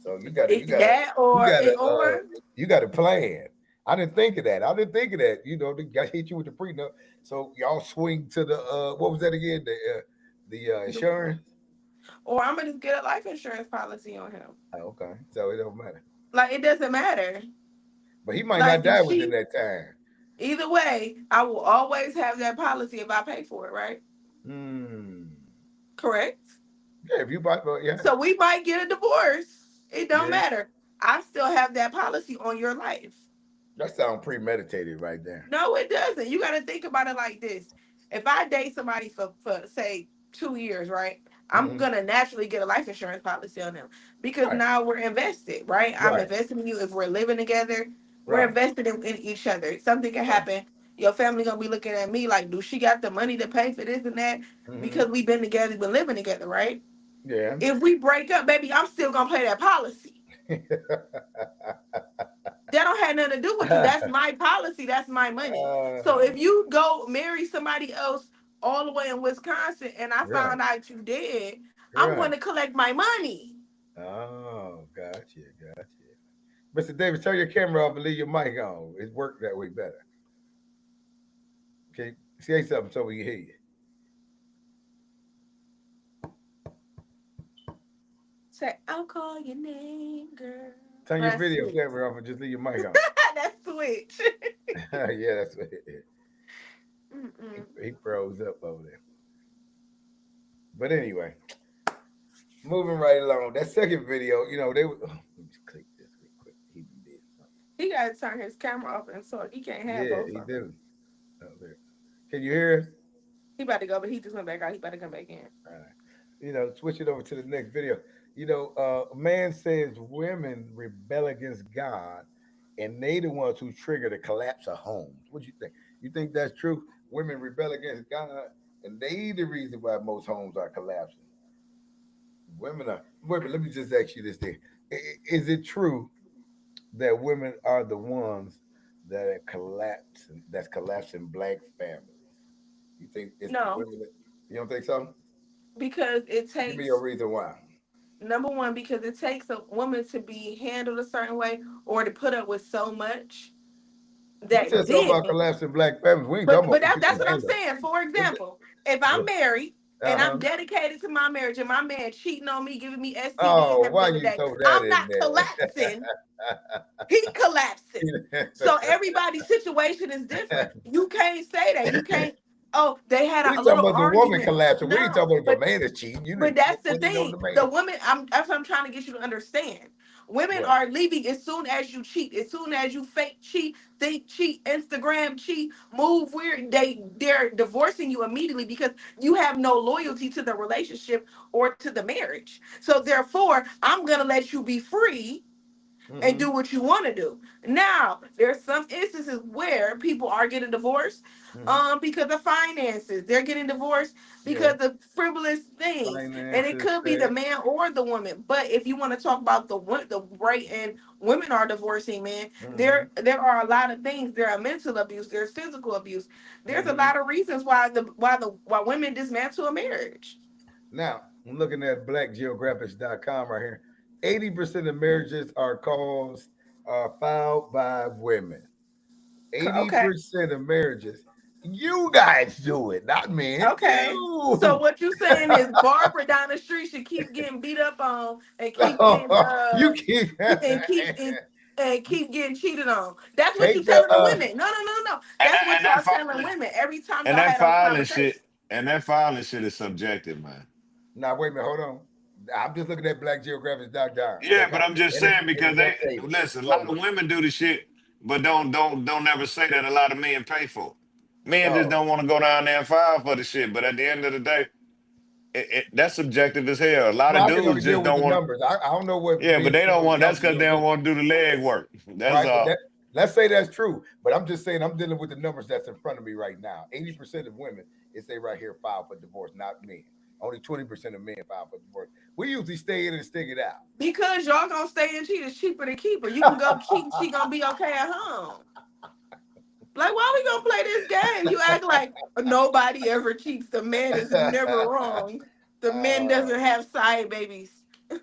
[SPEAKER 2] So you got to you got to
[SPEAKER 13] That
[SPEAKER 2] you
[SPEAKER 13] or
[SPEAKER 2] got to
[SPEAKER 13] or
[SPEAKER 2] you got to plan. I didn't think of that. I didn't think of that. You know, they got hit you with the prenup. So y'all swing to the what was that again? The insurance.
[SPEAKER 13] or I'm gonna just get a life insurance policy on him.
[SPEAKER 2] Oh, okay, so it don't matter.
[SPEAKER 13] Like it doesn't matter.
[SPEAKER 2] But he might not
[SPEAKER 13] Like
[SPEAKER 2] die
[SPEAKER 13] if
[SPEAKER 2] within
[SPEAKER 13] she,
[SPEAKER 2] that time.
[SPEAKER 13] either way, I will always have that policy if I pay for it, right? Correct.
[SPEAKER 2] Yeah, if you buy, yeah.
[SPEAKER 13] So we might get a divorce. It don't
[SPEAKER 2] Yeah.
[SPEAKER 13] matter. I still have that policy on your life.
[SPEAKER 2] That sounds premeditated right there.
[SPEAKER 13] No, it doesn't. You got to think about it like this. If I date somebody for say 2 years, right? I'm gonna naturally get a life insurance policy on them because now we're invested, right? I'm investing in you. If we're living together, we're invested in each other. Something can happen. Your family gonna be looking at me like, do she got the money to pay for this and that? Because we've been together, we've been living together, right?
[SPEAKER 2] Yeah.
[SPEAKER 13] If we break up, baby, I'm still gonna pay that policy. That don't have nothing to do with you. That's my policy. That's my money. So if you go marry somebody else all the way in Wisconsin and I found out you did, I'm going to collect my money.
[SPEAKER 2] Oh, gotcha. Mr. Davis, turn your camera off and leave your mic on. It worked that way better. Okay, say something so we can hear you.
[SPEAKER 13] Say, I'll call your name, girl.
[SPEAKER 2] Turn your video camera off and just leave your mic on.
[SPEAKER 13] That's switch.
[SPEAKER 2] Yeah, that's what it is. He froze up over there. But anyway, moving right along. That second video, you know, they were. Let me just click this real quick. He did something.
[SPEAKER 13] He got to turn his camera off and so he can't have both.
[SPEAKER 2] Yeah, he do. Oh, there. Can you hear us?
[SPEAKER 13] He about to go, but he just went back out. He about to come back in.
[SPEAKER 2] All right. You know, switch it over to the next video. You know, a man says women rebel against God, and they the ones who trigger the collapse of homes. What do you think? You think that's true? Women rebel against God, and they the reason why most homes are collapsing. Women are. Women. Let me just ask you this thing: Is it true that women are the ones that are collapsing? That's collapsing black families. You think it's the women? You don't think so?
[SPEAKER 13] Because it takes.
[SPEAKER 2] Give me a reason why.
[SPEAKER 13] Number one, because it takes a woman to be handled a certain way or to put up with so much that
[SPEAKER 2] we said something about collapsing black families. We ain't talking
[SPEAKER 13] but
[SPEAKER 2] about
[SPEAKER 13] that's what I'm saying. For example, if I'm married and I'm dedicated to my marriage and my man cheating on me, giving me STDs every other day, I'm not collapsing. He collapsing. So everybody's situation is different. You can't say that. You can't. Oh, they had a little argument.
[SPEAKER 2] The woman collapsing. We ain't talking about the man is cheating.
[SPEAKER 13] But that's the thing. The woman, that's what I'm trying to get you to understand. Women are leaving as soon as you cheat, as soon as you fake cheat, think cheat, Instagram cheat, move weird. They're divorcing you immediately because you have no loyalty to the relationship or to the marriage. So therefore, I'm gonna let you be free and do what you want to do. Now, there's some instances where people are getting divorced because of finances. They're getting divorced because of frivolous things. And it could be the man or the woman. But if you want to talk about the rate and women are divorcing men, there are a lot of things. There are mental abuse, there's physical abuse. There's a lot of reasons why women dismantle a marriage.
[SPEAKER 2] Now, I'm looking at blackgeographics.com right here. 80% of marriages are filed by women. 80% of marriages. You guys do it, not me.
[SPEAKER 13] Okay.
[SPEAKER 2] You.
[SPEAKER 13] So what you saying is Barbara down the street should keep getting beat up on and keep getting cheated on. That's what you telling the women. No. That's what y'all telling women every time y'all had those conversations.
[SPEAKER 3] And that filing shit is subjective, man.
[SPEAKER 2] Now wait a minute, hold on. I'm just looking at blackgeographics.com.
[SPEAKER 3] Yeah, but I'm just saying because listen, a lot of women do the shit, but don't ever say that a lot of men pay for it. Men just don't want to go down there and file for the shit. But at the end of the day, That's subjective as hell. A lot
[SPEAKER 2] Well,
[SPEAKER 3] of
[SPEAKER 2] I can only
[SPEAKER 3] dudes
[SPEAKER 2] deal
[SPEAKER 3] just
[SPEAKER 2] with
[SPEAKER 3] don't
[SPEAKER 2] the
[SPEAKER 3] want.
[SPEAKER 2] numbers. I don't know what
[SPEAKER 3] Yeah, but
[SPEAKER 2] men
[SPEAKER 3] they
[SPEAKER 2] feel
[SPEAKER 3] don't
[SPEAKER 2] is
[SPEAKER 3] want. That's
[SPEAKER 2] healthy
[SPEAKER 3] because
[SPEAKER 2] or
[SPEAKER 3] they don't
[SPEAKER 2] good.
[SPEAKER 3] want to do the leg work. That's
[SPEAKER 2] Right, but
[SPEAKER 3] all.
[SPEAKER 2] let's say that's true. But I'm just saying I'm dealing with the numbers that's in front of me right now. 80% of women, it say right here, file for divorce, not men. Only 20% of men file for divorce. We usually stay in and stick it out.
[SPEAKER 13] Because y'all gonna stay and cheat. It's cheaper to keep her. You can go cheat and she gonna be okay at home. Like, why we gonna play this game? You act like nobody ever cheats. The man is never wrong. The man
[SPEAKER 2] uh,
[SPEAKER 13] doesn't have side babies.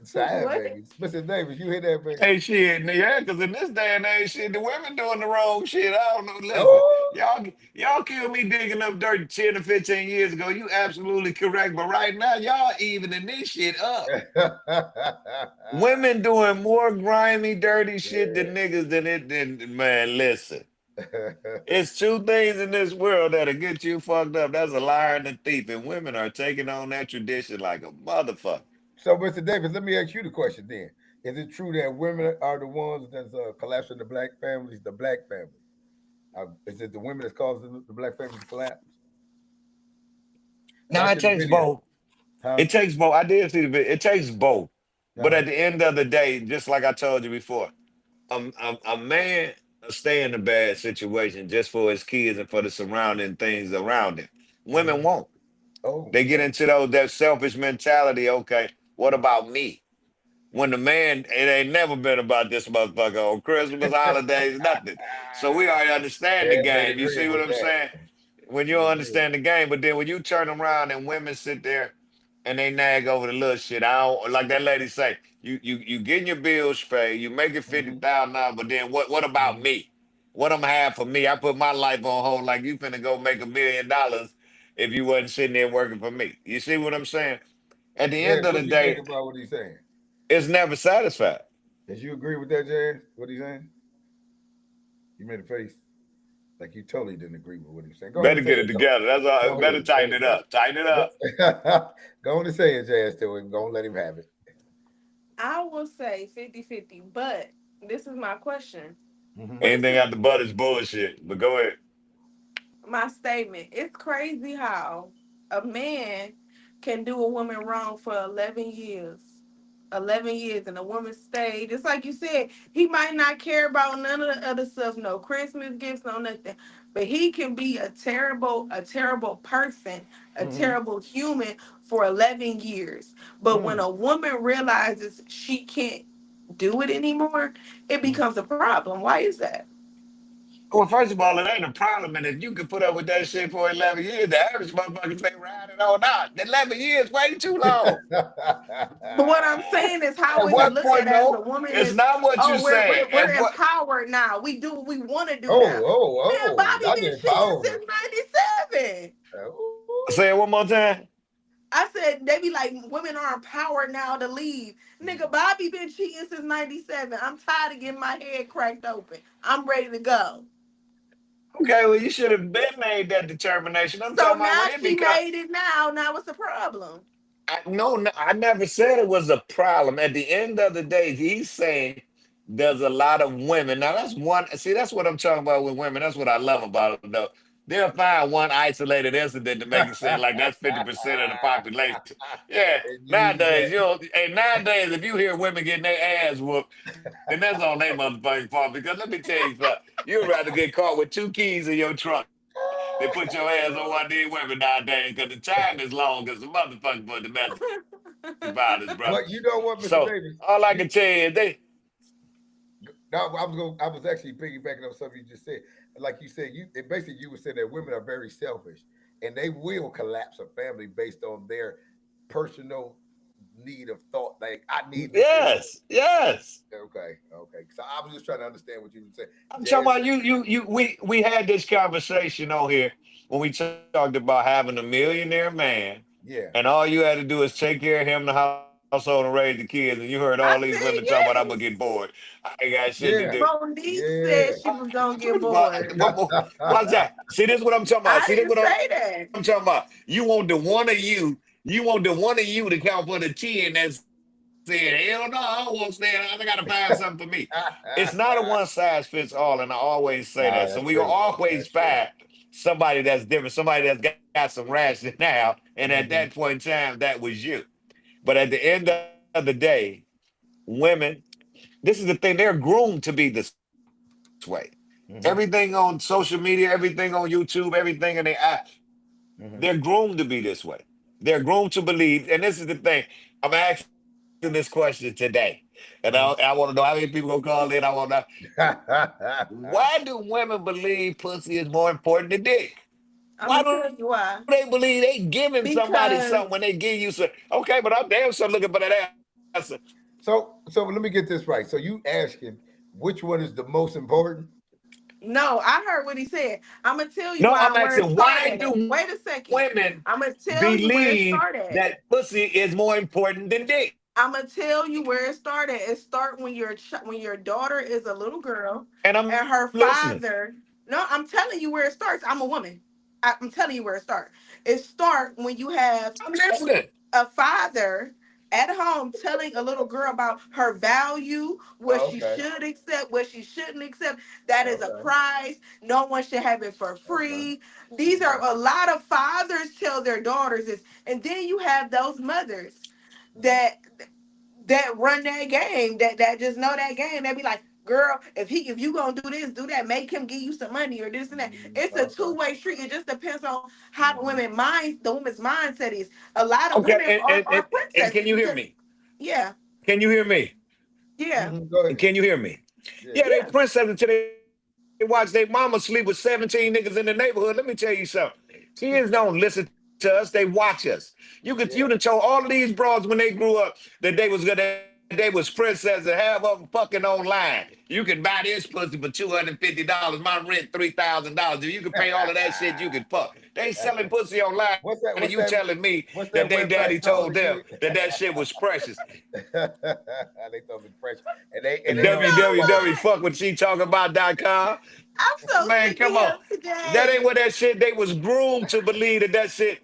[SPEAKER 2] sad
[SPEAKER 13] What?
[SPEAKER 2] baby. Mr. Davis, you hear that, man?
[SPEAKER 3] Hey, shit, yeah, because in this day and age, shit, the women doing the wrong shit. I don't know. Listen,
[SPEAKER 2] Oh!
[SPEAKER 3] y'all killed me digging up dirt 10 or 15 years ago. You absolutely correct. But right now, y'all evening this shit up. Women doing more grimy, dirty shit than niggas than man, listen. It's two things in this world that'll get you fucked up. That's a liar and a thief. And women are taking on that tradition like a motherfucker.
[SPEAKER 2] So, Mr. Davis, let me ask you the question then. Is it true that women are the ones that's collapsing the black families, the black families? Is it the women that's causing the black families to collapse?
[SPEAKER 3] No, it
[SPEAKER 2] Watching the
[SPEAKER 3] takes
[SPEAKER 2] video,
[SPEAKER 3] both.
[SPEAKER 2] huh?
[SPEAKER 3] It takes both. I did see the video. It takes both. But
[SPEAKER 2] Uh-huh.
[SPEAKER 3] at the end of the day, just like I told you before, a man will stay in a bad situation just for his kids and for the surrounding things around him. Women
[SPEAKER 2] Mhm.
[SPEAKER 3] won't.
[SPEAKER 2] Oh,
[SPEAKER 3] They get
[SPEAKER 2] okay.
[SPEAKER 3] into that selfish mentality. Okay, what about me? When the man, it ain't never been about this motherfucker on Christmas, holidays, nothing. So we already understand the
[SPEAKER 2] Dad made
[SPEAKER 3] game. You see
[SPEAKER 2] agreeing
[SPEAKER 3] what
[SPEAKER 2] with
[SPEAKER 3] I'm
[SPEAKER 2] that.
[SPEAKER 3] saying? When you
[SPEAKER 2] He
[SPEAKER 3] don't
[SPEAKER 2] agreed.
[SPEAKER 3] understand the game, but then when you turn around and women sit there and they nag over the little shit, I don't like that lady say, you getting your bills paid, you making
[SPEAKER 2] Mm-hmm.
[SPEAKER 3] $50,000, but then what about
[SPEAKER 2] Mm-hmm.
[SPEAKER 3] me? What I'm have for me? I put my life on hold like you finna go make $1 million if you wasn't sitting there working for me. You see what I'm saying? At the
[SPEAKER 2] Jazz,
[SPEAKER 3] end of the
[SPEAKER 2] what you think
[SPEAKER 3] day,
[SPEAKER 2] about what he's saying?
[SPEAKER 3] it's never satisfied.
[SPEAKER 2] Did you agree with that, Jazz? What he's saying? You made a face like you totally didn't agree with what he's saying. Go ahead
[SPEAKER 3] Better
[SPEAKER 2] and say
[SPEAKER 3] get it
[SPEAKER 2] it, though.
[SPEAKER 3] together. That's all.
[SPEAKER 2] Go
[SPEAKER 3] Better
[SPEAKER 2] ahead. Go
[SPEAKER 3] tighten
[SPEAKER 2] ahead
[SPEAKER 3] it
[SPEAKER 2] and say
[SPEAKER 3] up. Tighten it up.
[SPEAKER 2] it. Go on and say it, Jazz, to him. Go and let him have it.
[SPEAKER 13] I will say 50-50, but this is my question.
[SPEAKER 2] Mm-hmm.
[SPEAKER 13] What is
[SPEAKER 3] Anything
[SPEAKER 13] the
[SPEAKER 3] after butt is bullshit. But go ahead.
[SPEAKER 13] my statement? It's crazy how a man can do a woman wrong for 11 years. 11 years and a woman stayed. Just like you said, he might not care about none of the other stuff, no Christmas gifts, no nothing. But he can be a terrible person, a
[SPEAKER 2] Mm-hmm.
[SPEAKER 13] terrible human for 11 years. But when a woman realizes she can't do it anymore, it
[SPEAKER 2] Mm-hmm.
[SPEAKER 13] becomes a problem. Why is that?
[SPEAKER 3] Well, first of all, it ain't a problem. And if you can put up with that shit for 11 years, the average motherfucker say ride it on out. 11 years, way too long.
[SPEAKER 13] But what I'm saying is, how
[SPEAKER 3] At
[SPEAKER 13] is it
[SPEAKER 3] what
[SPEAKER 13] looked at
[SPEAKER 3] point,
[SPEAKER 13] as the
[SPEAKER 3] no?
[SPEAKER 13] woman
[SPEAKER 3] It's
[SPEAKER 13] is,
[SPEAKER 3] not what you
[SPEAKER 13] oh,
[SPEAKER 3] say.
[SPEAKER 13] we're
[SPEAKER 3] At what?
[SPEAKER 13] empowered now. We do what we want to do
[SPEAKER 2] Oh,
[SPEAKER 13] now. Man,
[SPEAKER 2] oh,
[SPEAKER 13] Bobby
[SPEAKER 2] not
[SPEAKER 13] been
[SPEAKER 2] the
[SPEAKER 13] cheating
[SPEAKER 2] empowerment.
[SPEAKER 13] since '97.
[SPEAKER 2] Oh.
[SPEAKER 3] Say it one more time.
[SPEAKER 13] I said they be like, women are empowered now to leave. Nigga, Bobby been cheating since '97. I'm tired of getting my head cracked open. I'm ready to go.
[SPEAKER 3] Okay, well, you should have been made that determination. I'm
[SPEAKER 13] So
[SPEAKER 3] talking about
[SPEAKER 13] now
[SPEAKER 3] when it
[SPEAKER 13] she
[SPEAKER 3] becomes.
[SPEAKER 13] made it now. Now what's the problem?
[SPEAKER 3] No, I never said it was a problem. At the end of the day, he's saying there's a lot of women. Now, that's one. See, that's what I'm talking about with women. That's what I love about them, though. They'll find one isolated incident to make it seem like that's 50% of the population. Yeah,
[SPEAKER 2] And use
[SPEAKER 3] nowadays,
[SPEAKER 2] that.
[SPEAKER 3] nowadays, if you hear women getting their ass whooped, then that's on their motherfucking fault. Because let me tell you something, you'd rather get caught with two keys in your trunk than put your ass on one of these women nowadays. Because the time is long as a motherfucker for domestic violence, brother.
[SPEAKER 2] But you know what, Mr.
[SPEAKER 3] So
[SPEAKER 2] Davis?
[SPEAKER 3] all I
[SPEAKER 2] You
[SPEAKER 3] can tell you is they.
[SPEAKER 2] no, I was actually piggybacking on something you just said. Like you said, basically you were saying that women are very selfish and they will collapse a family based on their personal need of thought. Like I need this in order.
[SPEAKER 3] Yes, yes.
[SPEAKER 2] Okay, okay. So I was just trying to understand what you were saying.
[SPEAKER 3] I'm talking
[SPEAKER 2] Jazz
[SPEAKER 3] about you. We had this conversation on here when we talked about having a millionaire man,
[SPEAKER 2] yeah.
[SPEAKER 3] and all you had to do is take care of him, the household, and raise the kids, and you heard all these
[SPEAKER 13] I
[SPEAKER 3] women talking about,
[SPEAKER 13] said
[SPEAKER 3] I'm gonna get
[SPEAKER 13] yes.
[SPEAKER 3] bored. I ain't got shit to do.
[SPEAKER 2] Yeah.
[SPEAKER 13] Monique
[SPEAKER 2] Yeah.
[SPEAKER 13] said she was gonna
[SPEAKER 3] First
[SPEAKER 13] get
[SPEAKER 3] of all,
[SPEAKER 13] bored.
[SPEAKER 3] watch that. See, this is what I'm talking about.
[SPEAKER 13] I
[SPEAKER 3] See, this is
[SPEAKER 13] didn't
[SPEAKER 3] what I'm
[SPEAKER 13] say
[SPEAKER 3] talking
[SPEAKER 13] that.
[SPEAKER 3] about. You want the one of you. You want the one of you to count for the 10 that said, hell no, I don't want to stay. I gotta find something for me. It's not a one size fits all, and I always say that. So
[SPEAKER 2] Nah,
[SPEAKER 3] we
[SPEAKER 2] that's
[SPEAKER 3] will
[SPEAKER 2] true.
[SPEAKER 3] always
[SPEAKER 2] That's true.
[SPEAKER 3] find somebody that's different, somebody that's got some rationale And at that point in time, that was you. But at the end of the day, women, this is the thing, they're groomed to be this way. Everything on social media, everything on YouTube, everything in their app, they're groomed to be this way. They're groomed to believe, and this is the thing. I'm asking this question today, and I want to know how many people gonna call in. I want to know why do women believe pussy is more important than dick?
[SPEAKER 13] I'm
[SPEAKER 3] Why
[SPEAKER 13] gonna
[SPEAKER 3] do
[SPEAKER 13] tell
[SPEAKER 3] they
[SPEAKER 13] you why.
[SPEAKER 3] believe they giving somebody something when they
[SPEAKER 13] Because
[SPEAKER 3] give you some? Okay, but I'm damn sure looking for that answer.
[SPEAKER 2] So let me get this right. So you asking which one is the most important?
[SPEAKER 13] no, I heard what he said. I'm gonna tell you
[SPEAKER 3] No,
[SPEAKER 13] why
[SPEAKER 3] I'm
[SPEAKER 13] where it
[SPEAKER 3] asking why
[SPEAKER 13] started at.
[SPEAKER 3] do
[SPEAKER 13] Wait a second.
[SPEAKER 3] women
[SPEAKER 13] I'm gonna tell you where it
[SPEAKER 3] believe
[SPEAKER 13] started.
[SPEAKER 3] that pussy is more important than dick?
[SPEAKER 13] I'm gonna tell you where it started. It start when when your daughter is a little girl,
[SPEAKER 3] And I'm
[SPEAKER 13] and her
[SPEAKER 3] listening.
[SPEAKER 13] father. No, I'm telling you where it starts. I'm a woman. I'm telling you where it starts. It start when you have
[SPEAKER 3] I'm listening.
[SPEAKER 13] a father at home telling a little girl about her value, what
[SPEAKER 2] Oh,
[SPEAKER 13] she
[SPEAKER 2] okay.
[SPEAKER 13] should accept, what she shouldn't accept. That is a
[SPEAKER 2] Okay.
[SPEAKER 13] prize. No one should have it for
[SPEAKER 2] Okay.
[SPEAKER 13] free. These are
[SPEAKER 2] Okay.
[SPEAKER 13] a lot of fathers tell their daughters this. And then you have those mothers that run that game, that just know that game. They be like, girl, if you gonna do this, do that, make him give you some money or this and that. It's a
[SPEAKER 2] Okay.
[SPEAKER 13] two-way street. It just depends on how
[SPEAKER 2] Mhm.
[SPEAKER 13] the woman's mindset is. A lot of
[SPEAKER 3] Okay,
[SPEAKER 13] women are
[SPEAKER 3] and can
[SPEAKER 13] princesses
[SPEAKER 3] you hear
[SPEAKER 13] because
[SPEAKER 3] me?
[SPEAKER 13] yeah,
[SPEAKER 3] Can you hear me?
[SPEAKER 13] yeah,
[SPEAKER 2] Go
[SPEAKER 3] And
[SPEAKER 2] ahead.
[SPEAKER 3] can you hear me?
[SPEAKER 2] Yeah.
[SPEAKER 3] Yeah, they
[SPEAKER 13] yeah.
[SPEAKER 3] princess until they watch their mama sleep with 17 niggas in the neighborhood. Let me tell you something. Kids don't listen to us, they watch us. You done told
[SPEAKER 2] Yeah.
[SPEAKER 3] all of these bros when they grew up that they was princesses and half of them fucking online. You can buy this pussy for $250. My rent $3,000. If you can pay all of that shit, you can fuck. They selling pussy online, and you
[SPEAKER 2] What's that?
[SPEAKER 3] telling
[SPEAKER 2] What's
[SPEAKER 3] me
[SPEAKER 2] that?
[SPEAKER 3] that they
[SPEAKER 2] What's that
[SPEAKER 3] daddy told
[SPEAKER 2] website
[SPEAKER 3] them
[SPEAKER 2] called again?
[SPEAKER 3] that shit was precious.
[SPEAKER 2] They thought it fresh, and they don't.
[SPEAKER 13] You know
[SPEAKER 3] www
[SPEAKER 13] what?
[SPEAKER 3] fuck what she talking about.com.
[SPEAKER 13] I'm so
[SPEAKER 3] Man,
[SPEAKER 13] sick of
[SPEAKER 3] come on.
[SPEAKER 13] him
[SPEAKER 3] That ain't
[SPEAKER 13] today.
[SPEAKER 3] what that shit. They was groomed to believe that shit.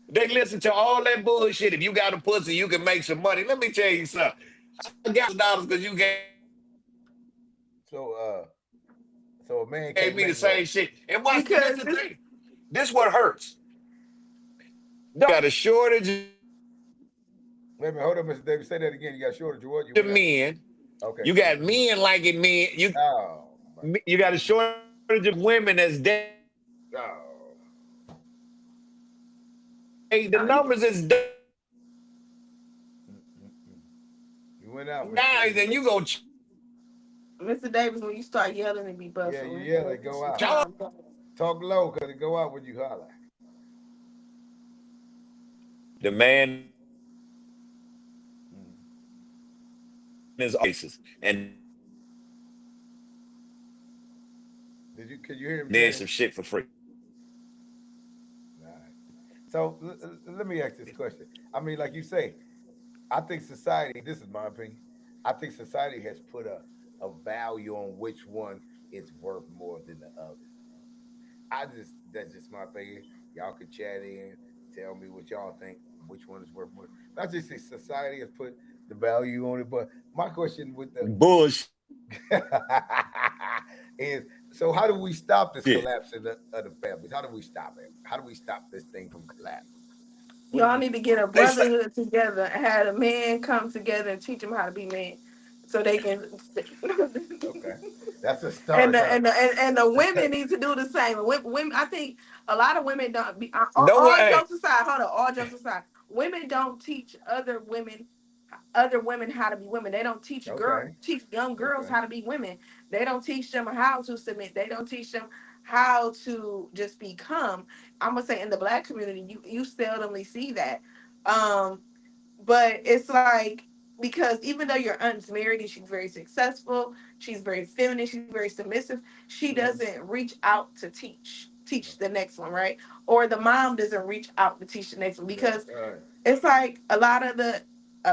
[SPEAKER 3] They listen to all that bullshit. If you got a pussy, you can make some money. Let me tell you something. I got $1,000 because you gave me the same shit. And watch
[SPEAKER 2] So
[SPEAKER 3] this.
[SPEAKER 2] so a
[SPEAKER 3] This
[SPEAKER 2] man
[SPEAKER 3] is the
[SPEAKER 2] can't
[SPEAKER 3] thing.
[SPEAKER 2] make no.
[SPEAKER 3] This what
[SPEAKER 13] Because
[SPEAKER 3] hurts. Don't got a shortage of men.
[SPEAKER 2] Wait a minute, hold on, Mr. Davis. Say that again. You got shortage of what? You
[SPEAKER 3] You
[SPEAKER 2] went out.
[SPEAKER 3] got men liking
[SPEAKER 2] Okay,
[SPEAKER 3] men.
[SPEAKER 2] so oh my,
[SPEAKER 3] You got a shortage of women that's dating men.
[SPEAKER 2] oh,
[SPEAKER 3] Hey, the numbers is
[SPEAKER 2] mm, mm, mm. You went out, Mr.
[SPEAKER 3] now.
[SPEAKER 2] Davis.
[SPEAKER 3] Then you go
[SPEAKER 13] Mr. Davis, when you start yelling and be
[SPEAKER 2] Yeah, you
[SPEAKER 13] bustling,
[SPEAKER 2] yell, it go out.
[SPEAKER 3] charge
[SPEAKER 13] calm down.
[SPEAKER 2] Talk low, cause it go out when you holler.
[SPEAKER 3] the man is always
[SPEAKER 2] Mm.
[SPEAKER 3] and then some shit for free.
[SPEAKER 2] Can you hear me, James? All right. So let me ask this question. I mean, like you say, I think society. This is my opinion. I think society has put a value on which one is worth more than the other. That's just my opinion. Y'all can chat in, tell me what y'all think, which one is worth more. Not just say society has put the value on it, but my question with the
[SPEAKER 3] Bullshit.
[SPEAKER 2] is so how do we stop this collapse of the families? How do we stop it? How do we stop this thing from collapsing? What do
[SPEAKER 13] Y'all
[SPEAKER 2] you
[SPEAKER 13] need
[SPEAKER 2] think?
[SPEAKER 13] to get a
[SPEAKER 3] They say,
[SPEAKER 13] brotherhood together and have a man come together and teach them how to be men, so they can.
[SPEAKER 2] Okay, that's a
[SPEAKER 13] and
[SPEAKER 2] start,
[SPEAKER 13] the
[SPEAKER 2] huh?
[SPEAKER 13] and the and the women need to do the same. Women, I think a lot of women don't be.
[SPEAKER 3] no one.
[SPEAKER 13] All
[SPEAKER 3] Hey,
[SPEAKER 13] jokes aside, hold on. All jokes aside, women don't teach other women how to be women. They don't
[SPEAKER 2] Okay,
[SPEAKER 13] teach young girls
[SPEAKER 2] okay.
[SPEAKER 13] how to be women. They don't teach them how to submit. They don't teach them how to just become. I'm gonna say in the black community, you seldomly see that. Um, but it's like because even though your aunt's married and she's very successful, she's very feminine, she's very submissive, she
[SPEAKER 2] Hmm.
[SPEAKER 13] doesn't reach out to teach the next one, right? Or the mom doesn't reach out to teach the next one
[SPEAKER 2] Right,
[SPEAKER 13] because
[SPEAKER 2] right.
[SPEAKER 13] it's like a lot of the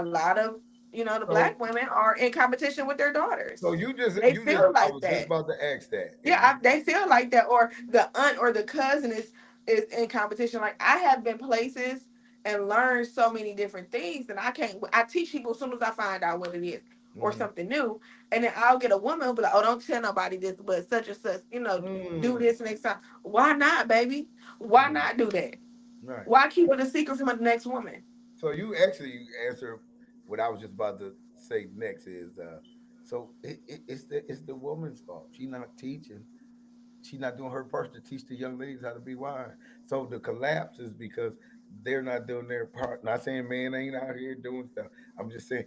[SPEAKER 13] black
[SPEAKER 2] So,
[SPEAKER 13] women are in competition with their
[SPEAKER 2] so
[SPEAKER 13] daughters.
[SPEAKER 2] you
[SPEAKER 13] They
[SPEAKER 2] just.
[SPEAKER 13] feel
[SPEAKER 2] I
[SPEAKER 13] like
[SPEAKER 2] was just
[SPEAKER 13] that.
[SPEAKER 2] about to ask that,
[SPEAKER 13] Yeah,
[SPEAKER 2] and you.
[SPEAKER 13] they feel like that, or the aunt or the cousin is in competition. Like I have been places and learned so many different things, and I can't. I teach people as soon as I find out what it is or
[SPEAKER 2] Mm,
[SPEAKER 13] something new, and then I'll get a woman who'll be like, "Oh, don't tell nobody this, but such and such, do
[SPEAKER 2] mm,
[SPEAKER 13] this next time." Why not, baby? Why
[SPEAKER 2] mm.
[SPEAKER 13] not do that?
[SPEAKER 2] Right.
[SPEAKER 13] Why keep it a secret from the next woman?
[SPEAKER 2] So you actually answer what I was just about to say next is so it's the woman's fault. She's not teaching. She's not doing her part to teach the young ladies how to be wise. So the collapse is because they're not doing their part. Not saying man ain't out here doing stuff. I'm just saying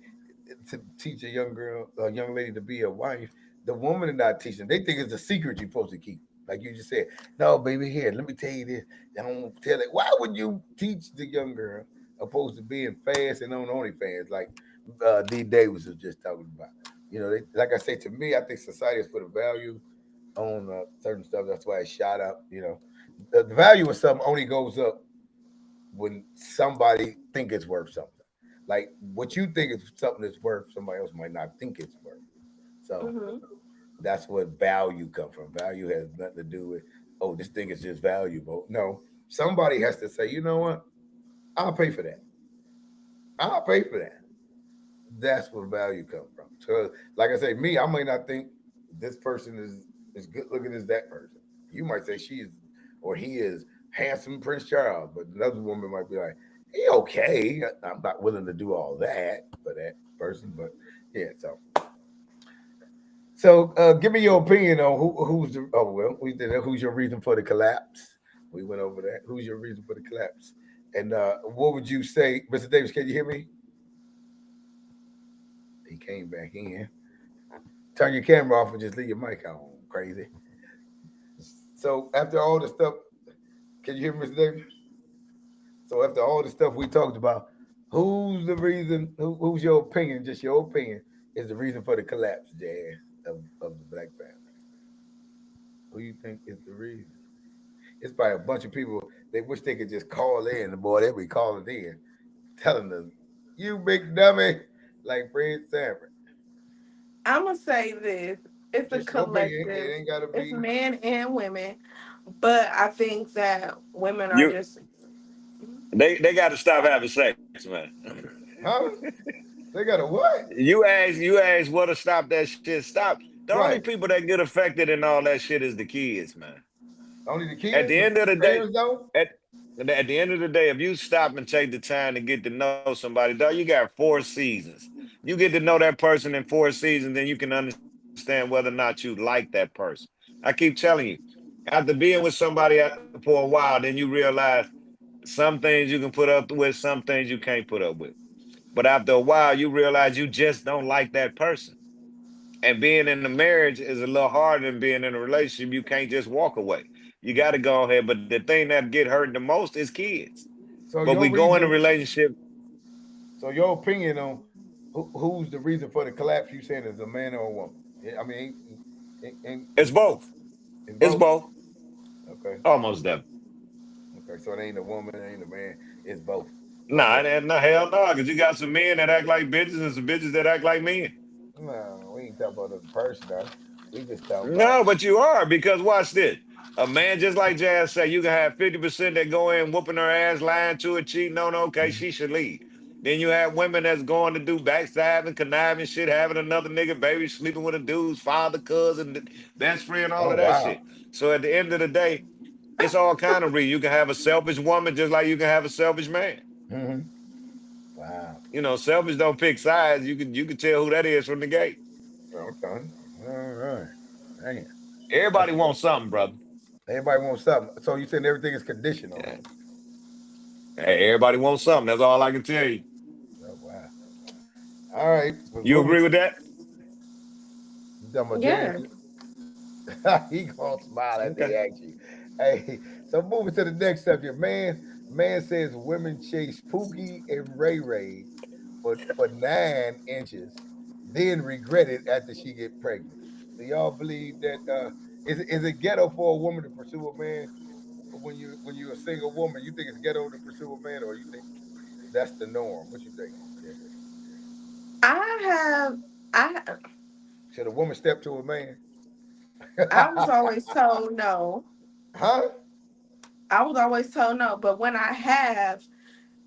[SPEAKER 2] to teach a young girl, a young lady to be a wife, the woman is not teaching. They think it's a secret you're supposed to keep. Like you just said, no, baby, here, let me tell you this. I don't tell it. Why would you teach the young girl opposed to being fast and on OnlyFans like D. Davis was just talking about? Like I say, to me, I think society has put a value on certain stuff. That's why it shot up. The value of something only goes up when somebody think it's worth something. Like what you think is something that's worth, somebody else might not think it's worth. So
[SPEAKER 13] Hmm.
[SPEAKER 2] that's what value comes from. Value has nothing to do with, oh, this thing is just valuable. No, somebody has to say, you know what? I'll pay for that. I'll pay for that. That's where value comes from. So, like I say, me, I might not think this person is as good looking as that person. You might say she's or he is handsome Prince Charles, but another woman might be like, he okay. I'm not willing to do all that for that person, but yeah. So give me your opinion on who's the. Oh well, we did that. Who's your reason for the collapse? We went over that. Who's your reason for the collapse? And what would you say, Mr. Davis? Can you hear me? He came back in. Turn your camera off and just leave your mic on. Crazy. So after all the stuff, can you hear me, Mr. Davis? So after all the stuff we talked about, who's the reason? Who's your opinion? Just your opinion is the reason for the collapse, Jazz, of the black family. Who you think is the reason? It's probably a bunch of people. They wish they could just call in. The boy, they be calling in, telling them, "You big dummy," like Fred Sanford.
[SPEAKER 13] I'm gonna say this: it's a
[SPEAKER 2] Just your opinion. It
[SPEAKER 13] collective.
[SPEAKER 2] ain't gotta
[SPEAKER 13] It's
[SPEAKER 2] be,
[SPEAKER 13] men and women, but I think that women are
[SPEAKER 3] You
[SPEAKER 13] just.
[SPEAKER 3] they got to stop having sex, man.
[SPEAKER 2] huh? They got a what?
[SPEAKER 3] You ask what to stop that shit. Stop. The only
[SPEAKER 2] Right.
[SPEAKER 3] people that get affected in all that shit is the kids, man.
[SPEAKER 2] Only the
[SPEAKER 3] At
[SPEAKER 2] kids,
[SPEAKER 3] the
[SPEAKER 2] the
[SPEAKER 3] end of the day,
[SPEAKER 2] parents don't.
[SPEAKER 3] at at the end of the day, if you stop and take the time to get to know somebody, dog, you got 4 seasons. You get to know that person in 4 seasons, then you can understand whether or not you like that person. I keep telling you, after being with somebody for a while, then you realize some things you can put up with, some things you can't put up with. But after a while, you realize you just don't like that person. And being in a marriage is a little harder than being in a relationship. You can't just walk away. You got to go ahead. But the thing that get hurt the most is kids.
[SPEAKER 2] So
[SPEAKER 3] But we
[SPEAKER 2] your
[SPEAKER 3] go in a
[SPEAKER 2] reason,
[SPEAKER 3] relationship.
[SPEAKER 2] so your opinion on who's the reason for the collapse? You saying is a man or a woman? Yeah, I mean,
[SPEAKER 3] It's both.
[SPEAKER 2] in
[SPEAKER 3] It's
[SPEAKER 2] both.
[SPEAKER 3] both.
[SPEAKER 2] Okay,
[SPEAKER 3] Almost there.
[SPEAKER 2] okay. So it ain't a woman, it ain't a man. It's both.
[SPEAKER 3] Nah,
[SPEAKER 2] Okay.
[SPEAKER 3] no, hell no. Because you got some men that act like bitches and some bitches that act like men.
[SPEAKER 2] No, we ain't talking about the person. Though. We just talking about.
[SPEAKER 3] No, but you are because watch this. A man, just like Jazz say, you can have 50% that go in whooping her ass, lying to her, cheating on her. Okay, she should leave. Then you have women that's going to do backstabbing, conniving shit, having another nigga baby, sleeping with a dude's father, cousin, best friend, all
[SPEAKER 2] Oh
[SPEAKER 3] of that
[SPEAKER 2] wow.
[SPEAKER 3] shit. So at the end of the day, it's all kind of real. You can have a selfish woman just like you can have a selfish man.
[SPEAKER 2] Hmm. Wow.
[SPEAKER 3] Selfish don't pick sides. You can tell who that is from the gate.
[SPEAKER 2] Okay. All right. Dang.
[SPEAKER 3] Everybody
[SPEAKER 2] That's,
[SPEAKER 3] wants something, brother.
[SPEAKER 2] everybody wants something. So you saying everything is conditional,
[SPEAKER 3] Yeah.
[SPEAKER 2] huh?
[SPEAKER 3] Hey, everybody wants something. That's all I can tell you.
[SPEAKER 2] Oh wow. All right. We're
[SPEAKER 3] You
[SPEAKER 2] moving
[SPEAKER 3] agree
[SPEAKER 2] to
[SPEAKER 3] with that?
[SPEAKER 2] you talking about jazz.
[SPEAKER 13] Yeah.
[SPEAKER 2] He gonna smile at
[SPEAKER 3] Okay.
[SPEAKER 2] they ask you. Hey, so moving to the next subject, man says women chase Pookie and Ray Ray for 9 inches, then regret it after she get pregnant. Do y'all believe that? Is it ghetto for a woman to pursue a man when you're a single woman? You think it's ghetto to pursue a man, or you think that's the norm? What you think? Yeah.
[SPEAKER 13] I have I
[SPEAKER 2] Should a woman step to a man?
[SPEAKER 13] I was always told no.
[SPEAKER 2] Huh?
[SPEAKER 13] I was always told no, but when I have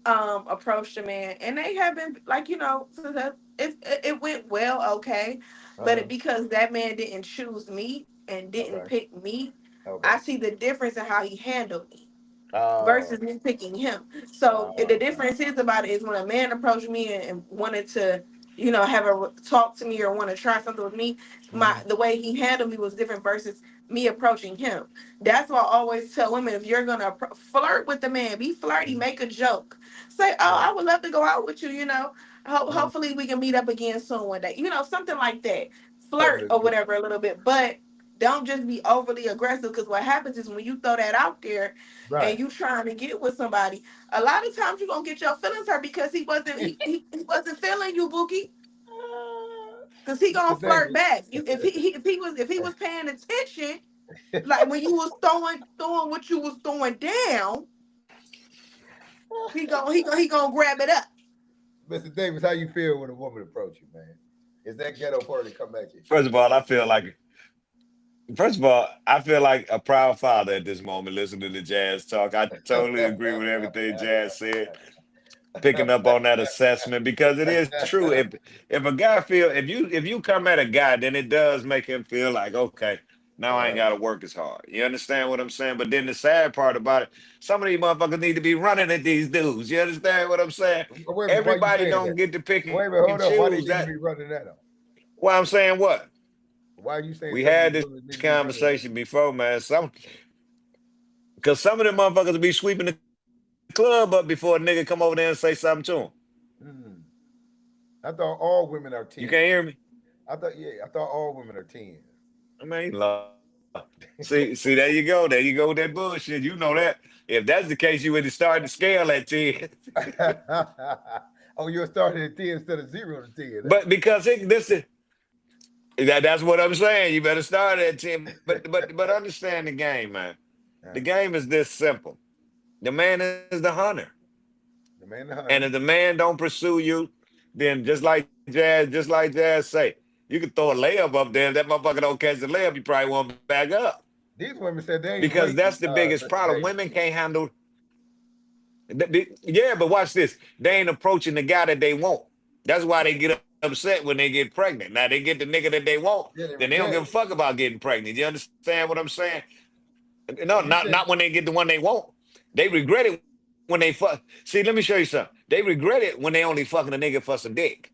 [SPEAKER 13] approached a man and they have been like, so that it went well, okay, but
[SPEAKER 2] Uh-huh.
[SPEAKER 13] because that man didn't choose me and didn't
[SPEAKER 2] Okay.
[SPEAKER 13] pick me,
[SPEAKER 2] Okay.
[SPEAKER 13] I see the difference in how he handled me. versus me picking him. So the difference is about it is when a man approached me and wanted to, you know, have a talk to me or want to try something with me, the way he handled me was different versus me approaching him. That's why I always tell women, if you're gonna flirt with the man, be flirty, make a joke, say, "Oh, I would love to go out with you," you know. Hopefully we can meet up again soon one day, you know, something like that. Flirt or whatever a little bit, but don't just be overly aggressive, because what happens is when you throw that out there and you trying to get with somebody, a lot of times you're gonna get your feelings hurt because he wasn't feeling you, Pookie. Cause he gonna flirt back. If he was paying attention, like when you was throwing what you was throwing down, he gonna grab it up.
[SPEAKER 2] Mr. Davis, how you feel when a woman approach you, man? Is that ghetto party come at you?
[SPEAKER 3] First of all, I feel like a proud father at this moment listening to Jazz talk. I totally agree with everything Jazz said. Picking up on that assessment, because it is true. If a guy if you come at a guy, then it does make him feel like, okay, now I ain't gotta work as hard. You understand what I'm saying? But then the sad part about it, some of these motherfuckers need to be running at these dudes. You understand what I'm saying? Everybody don't get to pick
[SPEAKER 2] Wait a minute,
[SPEAKER 3] and
[SPEAKER 2] hold on. Why they
[SPEAKER 3] choose
[SPEAKER 2] need to
[SPEAKER 3] that.
[SPEAKER 2] be running at them?
[SPEAKER 3] Well, I'm saying what?
[SPEAKER 2] Why are you saying
[SPEAKER 3] We
[SPEAKER 2] some of
[SPEAKER 3] had
[SPEAKER 2] these
[SPEAKER 3] this
[SPEAKER 2] women need to be running at them?
[SPEAKER 3] conversation before, man. Because some of them motherfuckers will be sweeping the club up before a nigga come over there and say something to him.
[SPEAKER 2] I thought all women are 10.
[SPEAKER 3] You can't hear me?
[SPEAKER 2] I thought all women are 10.
[SPEAKER 3] I mean, see, there you go. There you go with that bullshit. You know that. If that's the case, you would have started the scale at 10.
[SPEAKER 2] Oh, you're starting at 10 instead of 0 to 10.
[SPEAKER 3] But because that's what I'm saying. You better start at 10. But understand the game, man. The game is this simple. The man is the hunter.
[SPEAKER 2] The man the hunter.
[SPEAKER 3] And if the man don't pursue you, then just like Jazz say, you can throw a layup up there. If that motherfucker don't catch the layup, you probably won't back up.
[SPEAKER 2] These women said they ain't
[SPEAKER 3] Because
[SPEAKER 2] waiting,
[SPEAKER 3] that's the biggest problem. Women can't handle. Yeah, but watch this. They ain't approaching the guy that they want. That's why they get upset when they get pregnant. Now they get the nigga that they want, then they don't give a fuck about getting pregnant. You understand what I'm saying? No, not when they get the one they want. They regret it when they fuck. See, let me show you something. They regret it when they only fucking a nigga for some dick.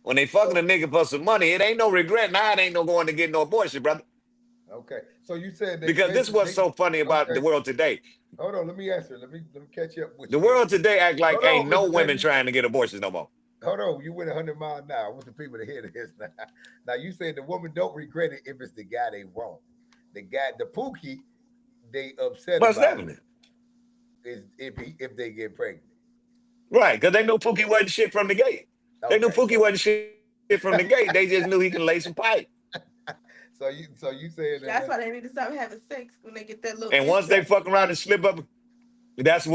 [SPEAKER 3] When they fucking a nigga for some money, it ain't no regret. Now it ain't no going to get no abortion, brother.
[SPEAKER 2] Okay, so you said that
[SPEAKER 3] because this is what's so funny about the world today.
[SPEAKER 2] Hold on, let me answer. Let me catch you up with
[SPEAKER 3] the
[SPEAKER 2] you.
[SPEAKER 3] The world today act like ain't no women trying to get abortions no more.
[SPEAKER 2] Hold on, you went 100 miles an hour. I want the people to hear this now. Now you said the woman don't regret it if it's the guy they want. The Pookie, they upset about it is if they get pregnant.
[SPEAKER 3] Right, because they know Pookie wasn't shit from the gate. Okay. They knew Pookie wasn't shit from the gate. They just knew he can lay some pipe.
[SPEAKER 2] So you saying
[SPEAKER 13] that's why they need to stop having sex when they get that little.
[SPEAKER 3] And once they fuck around and slip up, that's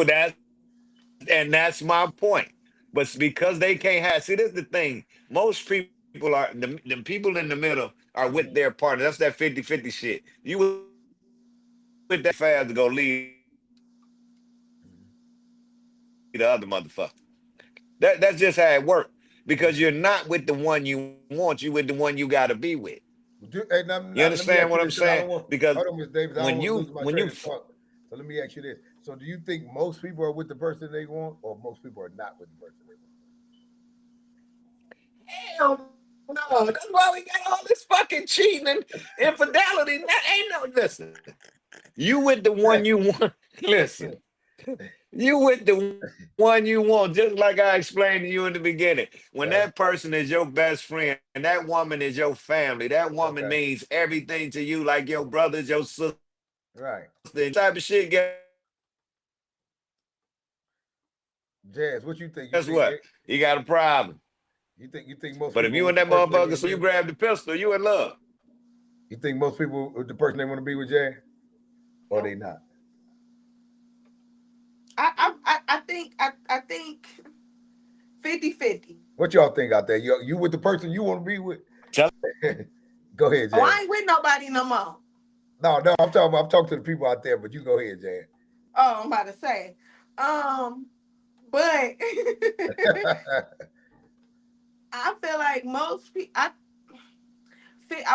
[SPEAKER 3] my point. But because they can't have, see, this is the thing. Most people are the people in the middle are with their partner. That's that 50-50 shit. You with that fast to go leave the other motherfucker. That's just how it works. Because you're not with the one you want, you with the one you gotta be with. You understand what I'm saying? Because when you
[SPEAKER 2] so let me ask you this. So do you think most people are with the person they want, or most people are not with the person they want?
[SPEAKER 3] Hell no. That's why we got all this fucking cheating and infidelity. That ain't no listen. You with the one you want. Listen. You with the one you want, just like I explained to you in the beginning. When that person is your best friend and that woman is your family, that woman means everything to you, like your brothers, your sister.
[SPEAKER 2] Right.
[SPEAKER 3] The type of shit
[SPEAKER 2] Jazz, what you think?
[SPEAKER 3] Guess what? You got a problem.
[SPEAKER 2] You think most
[SPEAKER 3] But if you and that motherfucker, so you grab the pistol, you in love.
[SPEAKER 2] You think most people with the person they want to be with, Jazz? Or they not?
[SPEAKER 13] I think 50-50.
[SPEAKER 2] What y'all think out there? You with the person you want to be with? Go ahead, Jazz.
[SPEAKER 13] Oh, I ain't with nobody no more.
[SPEAKER 2] No, I'm talking to the people out there, but you go ahead, Jazz.
[SPEAKER 13] Oh, I'm about to say. But I feel like most people, I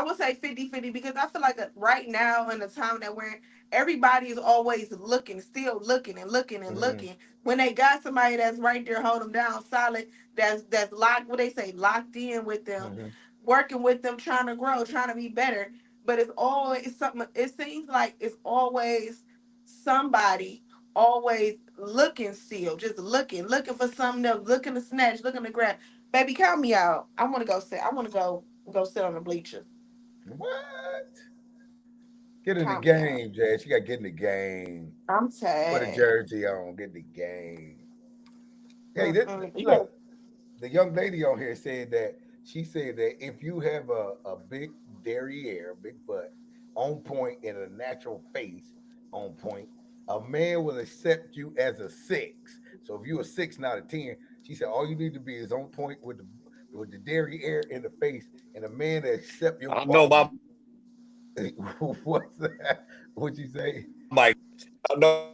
[SPEAKER 13] would say 50-50 because I feel like right now in the time that we're in, everybody is always looking, still looking and looking and looking. When they got somebody that's right there, hold them down solid, that's locked, what they say, locked in with them, working with them, trying to grow, trying to be better. But it's always something. It seems like it's always somebody always looking still, just looking for something else, looking to snatch, looking to grab. Baby, count me out. I want to go sit. I want to go sit on the bleachers.
[SPEAKER 2] What? Get in the
[SPEAKER 13] Count me out.
[SPEAKER 2] game, Jay. She got to get in the game.
[SPEAKER 13] I'm
[SPEAKER 2] Put a
[SPEAKER 13] sad.
[SPEAKER 2] jersey on. Get in the game. Hey,
[SPEAKER 13] You better.
[SPEAKER 2] look. The young lady on here said that she said that if you have a big derriere, big butt, on point, and a natural face on point, a man will accept you as a six. So if you're a six, not a 10, she said all you need to be is on point with the derriere in the face, and a man that accept your
[SPEAKER 3] I know my
[SPEAKER 2] quality. What's that? What'd you say?
[SPEAKER 3] mic. I know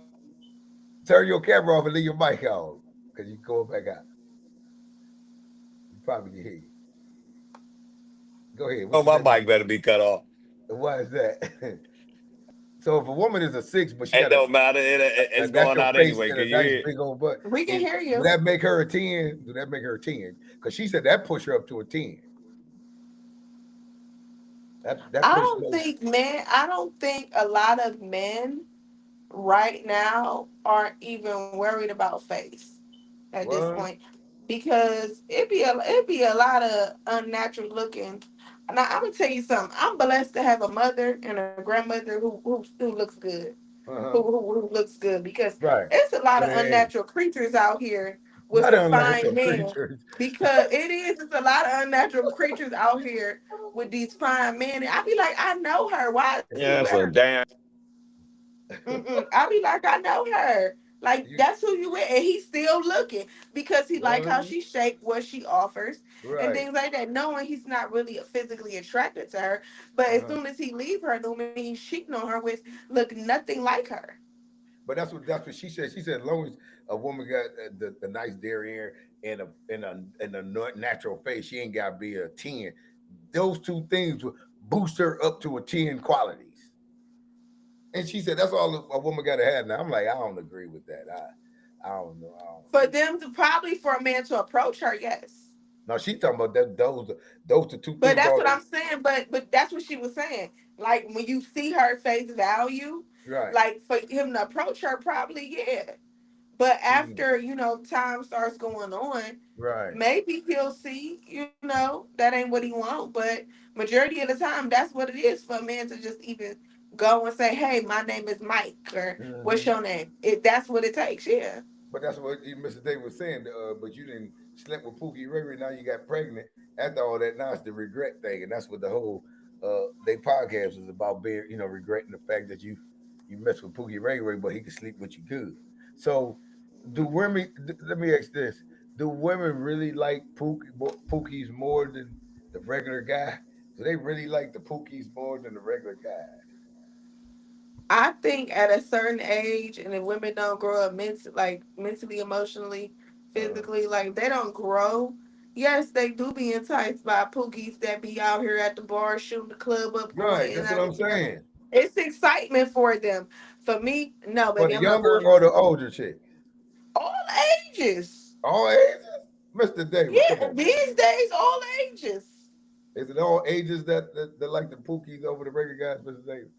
[SPEAKER 2] Turn your camera off and leave your mic on, because you going back out. You probably can hear you. Go ahead. What you
[SPEAKER 3] my
[SPEAKER 2] say?
[SPEAKER 3] mic better be cut off.
[SPEAKER 2] Why is that? So if a woman is a six, but she
[SPEAKER 3] It
[SPEAKER 2] got a,
[SPEAKER 3] don't matter.
[SPEAKER 2] a
[SPEAKER 3] It's going
[SPEAKER 2] natural
[SPEAKER 3] out
[SPEAKER 2] face
[SPEAKER 3] anyway.
[SPEAKER 2] and
[SPEAKER 3] Can
[SPEAKER 2] a
[SPEAKER 3] you
[SPEAKER 2] nice
[SPEAKER 3] hear?
[SPEAKER 2] big old butt,
[SPEAKER 13] We can hear
[SPEAKER 2] would
[SPEAKER 13] you.
[SPEAKER 2] that make her a 10? Do that make her a 10? Because she said that push her up to a 10. That
[SPEAKER 13] I
[SPEAKER 2] push
[SPEAKER 13] don't
[SPEAKER 2] most.
[SPEAKER 13] think men. I don't think a lot of men right now aren't even worried about face at this
[SPEAKER 2] What?
[SPEAKER 13] point, because it be a lot of unnatural looking. Now I'm gonna tell you something. I'm blessed to have a mother and a grandmother who looks good,
[SPEAKER 2] Uh-huh.
[SPEAKER 13] who looks good, because
[SPEAKER 2] Right.
[SPEAKER 13] it's a lot
[SPEAKER 2] For
[SPEAKER 13] of
[SPEAKER 2] the age.
[SPEAKER 13] unnatural creatures out here with
[SPEAKER 2] Not
[SPEAKER 13] some
[SPEAKER 2] unnatural
[SPEAKER 13] fine men.
[SPEAKER 2] creatures.
[SPEAKER 13] Because it's a lot of unnatural creatures out here with these fine men. And I be like, I know her. Why is he
[SPEAKER 3] Yeah,
[SPEAKER 13] with
[SPEAKER 3] so
[SPEAKER 13] her?
[SPEAKER 3] damn.
[SPEAKER 13] I be like, I know her. Like
[SPEAKER 2] You
[SPEAKER 13] that's who you with, and he's still looking because he like how
[SPEAKER 2] what?
[SPEAKER 13] she shaped, what she offers, and
[SPEAKER 2] Right.
[SPEAKER 13] things like that. Knowing he's not really physically attracted to her, but as
[SPEAKER 2] Uh-huh.
[SPEAKER 13] soon as he leave her, the woman he's cheating on her with look nothing like her.
[SPEAKER 2] But that's what she said. She said as long as a woman got the nice derriere and a natural face, she ain't got to be a 10. Those two things will boost her up to a 10 qualities. And she said that's all a woman got to have. Now I'm like, I don't agree with that. I don't know. I don't
[SPEAKER 13] For
[SPEAKER 2] agree.
[SPEAKER 13] them to probably for a man to approach her, yes.
[SPEAKER 2] No, she talking about that. Those the two
[SPEAKER 13] But
[SPEAKER 2] things.
[SPEAKER 13] that's
[SPEAKER 2] All
[SPEAKER 13] what I'm saying. But that's what she was saying. Like when you see her face value,
[SPEAKER 2] right.
[SPEAKER 13] like for him to approach her, probably yeah. But
[SPEAKER 2] Mm,
[SPEAKER 13] after time starts going on,
[SPEAKER 2] right.
[SPEAKER 13] maybe he'll see that ain't what he want. But majority of the time, that's what it is for a man to just even go and say, "Hey, my name is Mike," or "What's
[SPEAKER 2] Hmm.
[SPEAKER 13] your name?" If that's what it takes, yeah.
[SPEAKER 2] But that's what Mr. Dave was saying. But you didn't slept with Pookie Ray Ray. Now you got pregnant. After all that, now it's the regret thing, and that's what the whole they podcast is about. Being regretting the fact that you messed with Pookie Ray Ray, but he could sleep with you good. So do women? Let me ask this: do women really like Pookies more than the regular guy? Do they really like the Pookies more than the regular guy?
[SPEAKER 13] I think at a certain age, and if women don't grow up mentally, emotionally,
[SPEAKER 2] Uh,
[SPEAKER 13] physically, like they don't grow. Yes, they do be enticed by pookies that be out here at the bar shooting the club up, going
[SPEAKER 2] right.
[SPEAKER 13] in and
[SPEAKER 2] That's what
[SPEAKER 13] out
[SPEAKER 2] I'm
[SPEAKER 13] of there.
[SPEAKER 2] saying.
[SPEAKER 13] It's excitement for them. For me, no,
[SPEAKER 2] For
[SPEAKER 13] baby,
[SPEAKER 2] the
[SPEAKER 13] I'm not
[SPEAKER 2] younger
[SPEAKER 13] going
[SPEAKER 2] or
[SPEAKER 13] in.
[SPEAKER 2] the older chick?
[SPEAKER 13] All ages.
[SPEAKER 2] All ages? Mr. Davis, come
[SPEAKER 13] Yeah,
[SPEAKER 2] on, man.
[SPEAKER 13] these days, all ages.
[SPEAKER 2] Is it all ages that like the Pookies over the regular guys, Mr. Davis?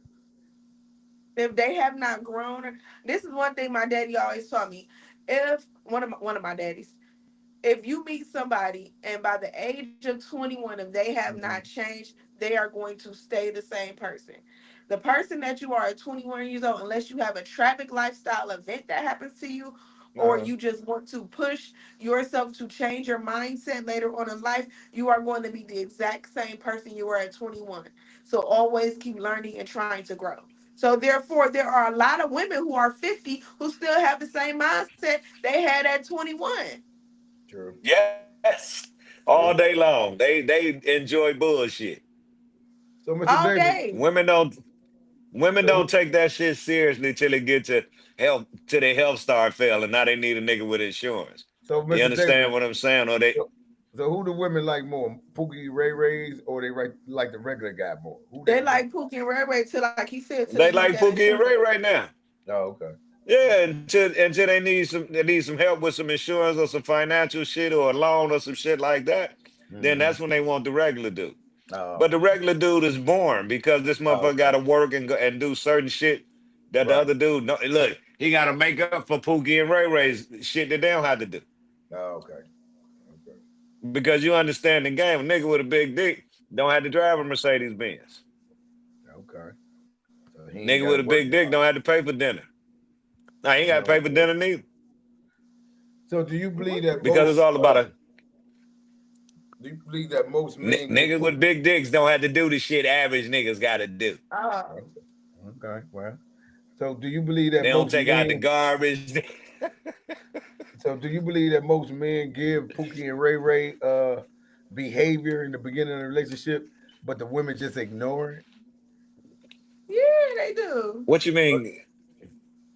[SPEAKER 13] If they have not grown, this is one thing my daddy always taught me. If one of my daddies, if you meet somebody and by the age of 21, if they have not
[SPEAKER 2] Mm-hmm.
[SPEAKER 13] changed, they are going to stay the same person. The person that you are at 21 years old, unless you have a tragic lifestyle event that happens to you, or
[SPEAKER 2] Uh-huh.
[SPEAKER 13] you just want to push yourself to change your mindset later on in life, you are going to be the exact same person you were at 21. So always keep learning and trying to grow. So therefore, there are a lot of women who are 50 who still have the same mindset they had at 21.
[SPEAKER 2] True.
[SPEAKER 3] Yes. All
[SPEAKER 2] True.
[SPEAKER 3] day long. They enjoy bullshit.
[SPEAKER 2] So, Mr.
[SPEAKER 13] All
[SPEAKER 2] Davis,
[SPEAKER 13] day.
[SPEAKER 3] Women don't
[SPEAKER 2] so
[SPEAKER 3] take that shit seriously till it get to health till their health start failing. Now they need a nigga with insurance.
[SPEAKER 2] so
[SPEAKER 3] You
[SPEAKER 2] Mr. Davis,
[SPEAKER 3] understand what I'm saying? Or they
[SPEAKER 2] so, So who the women like more, Pookie Ray Rays, or they like the regular guy more? Who
[SPEAKER 13] They like Pookie and Ray Ray till, like he said, till
[SPEAKER 3] They
[SPEAKER 13] they need
[SPEAKER 3] like
[SPEAKER 13] that
[SPEAKER 3] Pookie and
[SPEAKER 13] insurance.
[SPEAKER 3] Ray right now.
[SPEAKER 2] Oh, okay.
[SPEAKER 3] Yeah, until they need some help with some insurance or some financial shit or a loan or some shit like that. Then
[SPEAKER 2] Mm-hmm.
[SPEAKER 3] that's when they want the regular dude. But
[SPEAKER 2] Oh,
[SPEAKER 3] the regular dude is boring because this
[SPEAKER 2] oh,
[SPEAKER 3] motherfucker got to work and go and do certain shit that the
[SPEAKER 2] right.
[SPEAKER 3] other dude no look. He got to make up for Pookie and Ray Ray's shit that they don't have to do
[SPEAKER 2] Oh, okay. Okay.
[SPEAKER 3] because you understand the game. A nigga with a big dick don't have to drive a Mercedes Benz.
[SPEAKER 2] Okay. So he ain't
[SPEAKER 3] Nigga
[SPEAKER 2] got
[SPEAKER 3] with
[SPEAKER 2] to
[SPEAKER 3] a
[SPEAKER 2] work
[SPEAKER 3] big
[SPEAKER 2] as
[SPEAKER 3] dick
[SPEAKER 2] hard.
[SPEAKER 3] don't have to pay for dinner. Now he ain't got to
[SPEAKER 2] Oh,
[SPEAKER 3] pay for
[SPEAKER 2] okay.
[SPEAKER 3] dinner neither
[SPEAKER 2] So
[SPEAKER 3] because it's all about a
[SPEAKER 2] do you believe that most men get
[SPEAKER 3] niggas with
[SPEAKER 2] Pookie?
[SPEAKER 3] big dicks don't have to do the shit average niggas got to do.
[SPEAKER 2] Okay. Well, so do you believe that
[SPEAKER 3] They don't
[SPEAKER 2] most
[SPEAKER 3] take out the
[SPEAKER 2] men?
[SPEAKER 3] garbage.
[SPEAKER 2] So do you believe that most men give Pookie and Ray Ray behavior in the beginning of the relationship, but the women just ignore it?
[SPEAKER 13] Yeah, they do.
[SPEAKER 3] What you
[SPEAKER 2] Or
[SPEAKER 3] mean?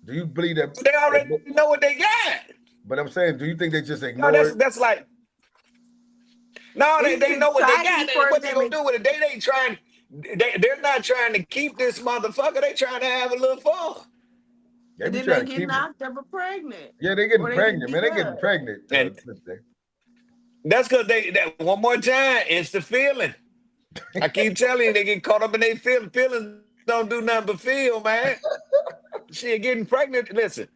[SPEAKER 2] do you believe that?
[SPEAKER 3] They already know what they got.
[SPEAKER 2] But I'm saying, do you think they just
[SPEAKER 3] No,
[SPEAKER 2] ignore it?
[SPEAKER 3] that's like no,
[SPEAKER 13] It's
[SPEAKER 3] they know what they
[SPEAKER 13] exciting
[SPEAKER 3] got.
[SPEAKER 13] for
[SPEAKER 3] What they
[SPEAKER 13] them.
[SPEAKER 3] gonna do with it? They ain't trying. They're not trying to keep this motherfucker. They trying to have a little fun.
[SPEAKER 2] They
[SPEAKER 13] And
[SPEAKER 2] be
[SPEAKER 13] then they
[SPEAKER 2] trying to
[SPEAKER 13] get
[SPEAKER 2] keep it.
[SPEAKER 13] knocked up or pregnant.
[SPEAKER 2] Yeah, they
[SPEAKER 13] Or
[SPEAKER 2] getting
[SPEAKER 13] they get
[SPEAKER 2] pregnant, man.
[SPEAKER 13] beat
[SPEAKER 2] They getting
[SPEAKER 13] up.
[SPEAKER 2] pregnant.
[SPEAKER 3] And
[SPEAKER 2] Sister.
[SPEAKER 3] that's because that one more time. It's the feeling. I keep telling you, they get caught up in their feelings. Feelings don't do nothing but feel, man. Shit, getting pregnant. Listen,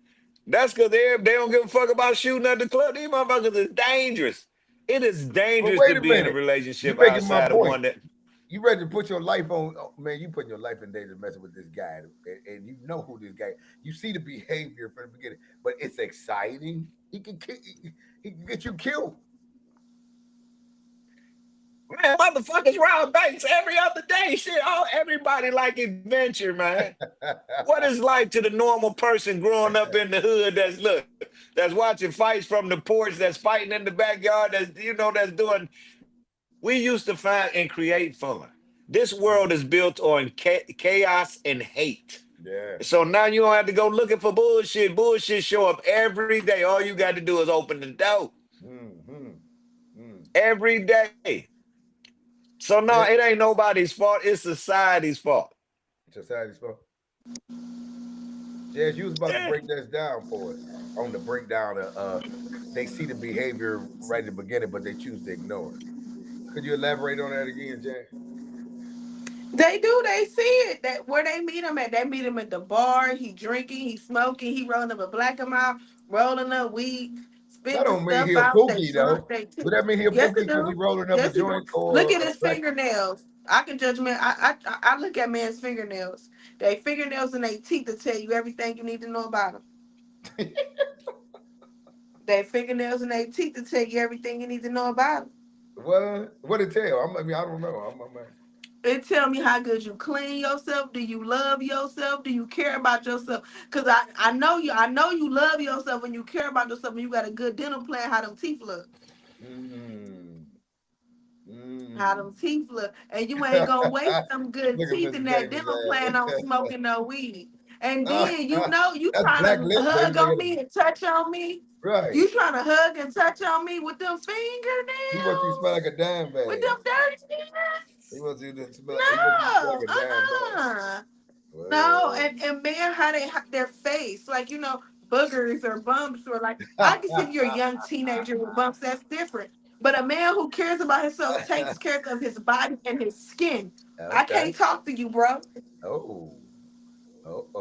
[SPEAKER 3] that's because they don't give a fuck about shooting at the club. These motherfuckers is dangerous. It is
[SPEAKER 2] But
[SPEAKER 3] dangerous to
[SPEAKER 2] wait a
[SPEAKER 3] be in a
[SPEAKER 2] minute, you
[SPEAKER 3] relationship
[SPEAKER 2] making my
[SPEAKER 3] outside of
[SPEAKER 2] point.
[SPEAKER 3] one that
[SPEAKER 2] You ready to put your life on? Oh, man, you putting your life in danger messing with this guy, and you know who this guy. You see the behavior from the beginning, but it's exciting. He can get you killed.
[SPEAKER 3] man, motherfuckers rob banks every other day. Shit, everybody like adventure, man. What is life to the normal person growing up in the hood that's watching fights from the porch, that's fighting in the backyard, that's doing. We used to find and create fun. This world is built on chaos and hate.
[SPEAKER 2] Yeah.
[SPEAKER 3] So now you don't have to go looking for bullshit. Bullshit show up every day. All you got to do is open the door
[SPEAKER 2] Mm-hmm.
[SPEAKER 3] every day. So no,
[SPEAKER 2] Yeah.
[SPEAKER 3] it ain't nobody's fault. It's society's fault.
[SPEAKER 2] Society's fault. Jazz, you was about to
[SPEAKER 3] Yeah.
[SPEAKER 2] break this down for us on the breakdown of they see the behavior right at the beginning, but they choose to ignore it. Could you elaborate on that again, Jazz?
[SPEAKER 13] They do. They see it. That where they meet him at. They meet him at the bar. He drinking. He smoking. He rolling up a black and out, rolling up weed,
[SPEAKER 2] That
[SPEAKER 13] spitting the
[SPEAKER 2] don't mean
[SPEAKER 13] stuff
[SPEAKER 2] he a
[SPEAKER 13] out. They
[SPEAKER 2] pookie
[SPEAKER 13] drunk.
[SPEAKER 2] though. Do that mean he a
[SPEAKER 13] Yes,
[SPEAKER 2] pookie
[SPEAKER 13] it
[SPEAKER 2] because he
[SPEAKER 13] do.
[SPEAKER 2] rolling up a
[SPEAKER 13] Yes, it do.
[SPEAKER 2] joint
[SPEAKER 13] Look
[SPEAKER 2] or
[SPEAKER 13] at his
[SPEAKER 2] like?
[SPEAKER 13] fingernails. I can judge man. I look at man's fingernails. They fingernails and they teeth to tell you everything you need to know about them. They fingernails and they teeth to tell you everything you need to know about them.
[SPEAKER 2] What it tell? I mean, I don't know.
[SPEAKER 13] It tell me how good you clean yourself. Do you love yourself? Do you care about yourself? Cause I know you love yourself and you care about yourself and you got a good dental plan. How them teeth look? How them teeth look? And you ain't gonna waste them good
[SPEAKER 2] Look at
[SPEAKER 13] teeth in
[SPEAKER 2] Mr.
[SPEAKER 13] that
[SPEAKER 2] Davis'
[SPEAKER 13] dental plan on
[SPEAKER 2] ass.
[SPEAKER 13] smoking no weed. And then you
[SPEAKER 2] That's black
[SPEAKER 13] trying to
[SPEAKER 2] lip, baby.
[SPEAKER 13] hug on me and touch on me.
[SPEAKER 2] Right.
[SPEAKER 13] You trying to hug and touch on me with them
[SPEAKER 2] He wants you to smell
[SPEAKER 13] fingernails?
[SPEAKER 2] like a dime
[SPEAKER 13] With
[SPEAKER 2] bag.
[SPEAKER 13] them dirty fingers?
[SPEAKER 2] He wants you to smell. He wants you to smell
[SPEAKER 13] No,
[SPEAKER 2] like a dime bag.
[SPEAKER 13] no,
[SPEAKER 2] Well,
[SPEAKER 13] and man, how they their face, like boogers or bumps, or like I can see if you're a young teenager with bumps, that's different. But a man who cares about himself takes care of his body and his skin. I
[SPEAKER 2] okay.
[SPEAKER 13] can't talk to you, bro.
[SPEAKER 2] Oh.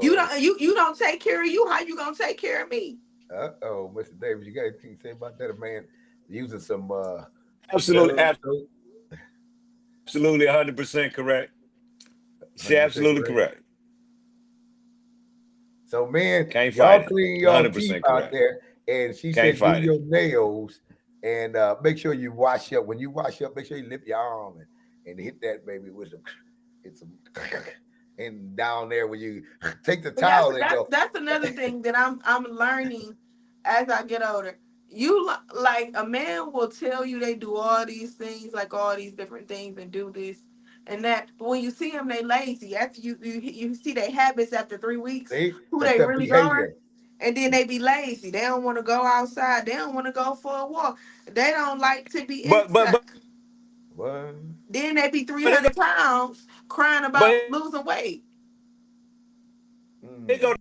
[SPEAKER 13] You don't take care of you. How you gonna take care of me?
[SPEAKER 2] Mr. Davis, you got anything to say about that? A man using some
[SPEAKER 3] Absolutely,
[SPEAKER 2] Dove soap?
[SPEAKER 3] absolutely, 100% correct. She
[SPEAKER 2] 100%
[SPEAKER 3] absolutely
[SPEAKER 2] correct.
[SPEAKER 3] correct.
[SPEAKER 2] So, man,
[SPEAKER 3] Can't fight
[SPEAKER 2] y'all
[SPEAKER 3] it.
[SPEAKER 2] clean y'all teeth
[SPEAKER 3] 100%
[SPEAKER 2] out
[SPEAKER 3] correct.
[SPEAKER 2] there. And she
[SPEAKER 3] Can't
[SPEAKER 2] said, do
[SPEAKER 3] fight it.
[SPEAKER 2] your nails and make sure you wash up. When you wash up, make sure you lift your arm and hit that baby with some and down there when you take the
[SPEAKER 13] But
[SPEAKER 2] towel and go.
[SPEAKER 13] that's another thing that I'm learning as I get older. You like a man will tell you they do all these things, like all these different things, and do this and that. But when you see them, they lazy. After you see their habits after 3 weeks,
[SPEAKER 2] See,
[SPEAKER 13] who
[SPEAKER 2] that's
[SPEAKER 13] they
[SPEAKER 2] that
[SPEAKER 13] really are,
[SPEAKER 2] behavior.
[SPEAKER 13] And then they be lazy. They don't want to go outside. They don't want to go for a walk. They don't like to be inside.
[SPEAKER 2] What?
[SPEAKER 13] Then they be 300 pounds crying about losing weight.
[SPEAKER 3] They go.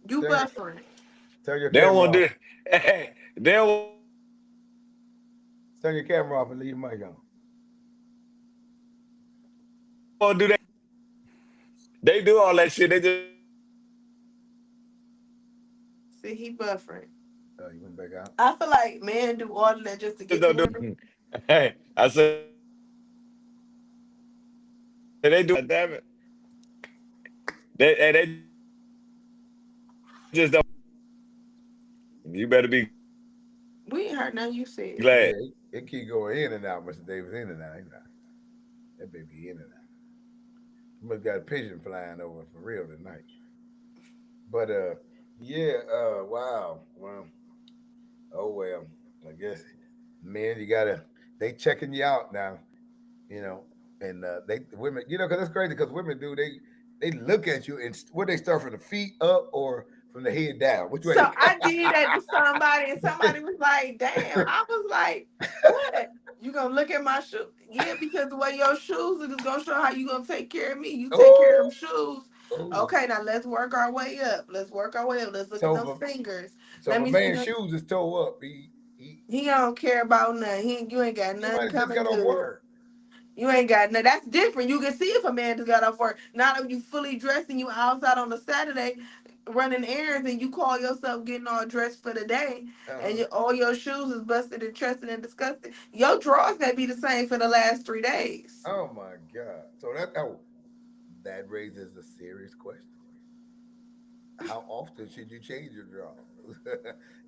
[SPEAKER 13] You buffering.
[SPEAKER 2] Turn your
[SPEAKER 3] They don't
[SPEAKER 2] camera
[SPEAKER 3] want
[SPEAKER 2] off.
[SPEAKER 3] to. They don't
[SPEAKER 2] Turn your camera off and leave your mic on.
[SPEAKER 3] want to do that. They do all that shit. They just.
[SPEAKER 13] See, he buffering.
[SPEAKER 2] Oh, you went back out?
[SPEAKER 13] I feel like men do all of that just to get the women.
[SPEAKER 3] Hey, I said they do. Damn it. They just don't. You better be
[SPEAKER 13] We ain't heard nothing you said.
[SPEAKER 3] glad.
[SPEAKER 2] Yeah, it keep going in and out, Mr. Davis, in and out. That baby in and out. You must got a pigeon flying over for real tonight. But wow. Well, oh well. I guess men, they checking you out now, and women, because that's crazy because women they look at you and where they start from the feet up or from the head down. Which way?
[SPEAKER 13] So I did that to somebody, and somebody was like, "Damn!" I was like, "What? You gonna look at my shoes? Yeah, because the way your shoes is gonna show how you gonna take care of me. You take care of them shoes. Okay, now let's work our way up. Let's look at those fingers.
[SPEAKER 2] So
[SPEAKER 13] Let
[SPEAKER 2] my
[SPEAKER 13] me
[SPEAKER 2] man's
[SPEAKER 13] see.
[SPEAKER 2] shoes is toe up.
[SPEAKER 13] He don't care about nothing. You ain't got nothing coming
[SPEAKER 2] got on
[SPEAKER 13] good.
[SPEAKER 2] work.
[SPEAKER 13] You ain't got nothing. That's different. You can see if a man just got off work. Not if you fully dressed and you outside on a Saturday running errands and you call yourself getting all dressed for the day and all your shoes is busted and trusted and disgusted. Your drawers may be the same for the last 3 days.
[SPEAKER 2] Oh my God. So that raises a serious question. How often should you change your drawers?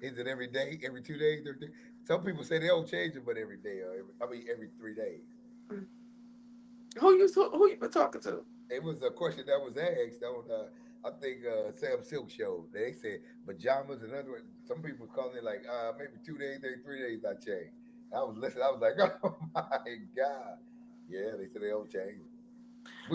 [SPEAKER 2] Is it every day, every 2 days? Some people say they don't change them, but every day or every 3 days.
[SPEAKER 13] Who you been talking to?
[SPEAKER 2] It was a question that was asked on I think Sam Silk show. They said pajamas and other. Some people calling it like maybe 2 days, maybe 3 days. I changed. I was listening. I was like, oh my God. Yeah, they said they don't change.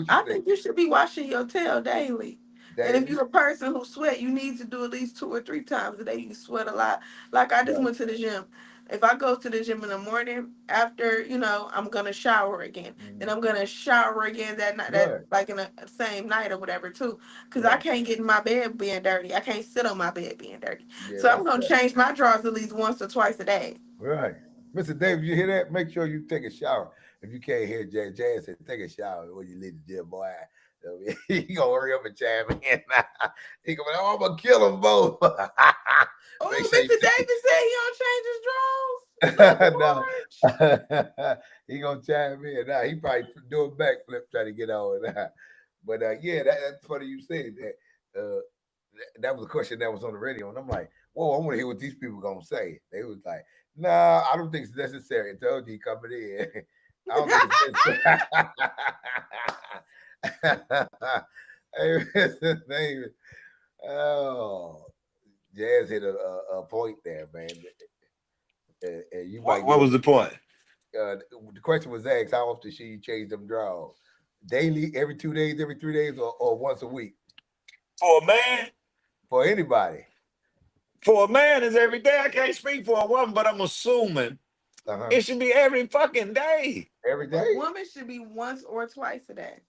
[SPEAKER 13] I think you should be washing your tail daily. And if you're a person who sweat, you need to do at least 2 or 3 times a day. You sweat a lot. Like I just went to the gym. If I go to the gym in the morning, after, I'm going to shower again. And I'm going to shower again that night, like in the same night or whatever, too. Because I can't get in my bed being dirty. I can't sit on my bed being dirty. So I'm going to change my drawers at least once or twice a day.
[SPEAKER 2] Right. Mr. Davis, you hear that? Make sure you take a shower. If you can't hear Jazz say, take a shower when you leave the gym, boy. He gonna hurry up and chime in. He gonna be like, I'm gonna kill them both.
[SPEAKER 13] Mr. Davis said he don't change his drawers.
[SPEAKER 2] No. He gonna chime in. Nah, he probably doing backflip trying to get on. But that's funny you said that. That was a question that was on the radio, and I'm like, whoa, I want to hear what these people gonna say. They was like, nah, I don't think it's necessary. I told you coming in. I don't think it's necessary. Hey, oh, Jazz hit a point there, man. And you
[SPEAKER 3] what was the point?
[SPEAKER 2] The question was asked: how often should you change them drawers? Daily, every 2 days, every 3 days, or once a week?
[SPEAKER 3] For a man?
[SPEAKER 2] For anybody?
[SPEAKER 3] For a man, is every day. I can't speak for a woman, but I'm assuming it should be every fucking day.
[SPEAKER 2] Every day?
[SPEAKER 13] A woman should be once or twice a day.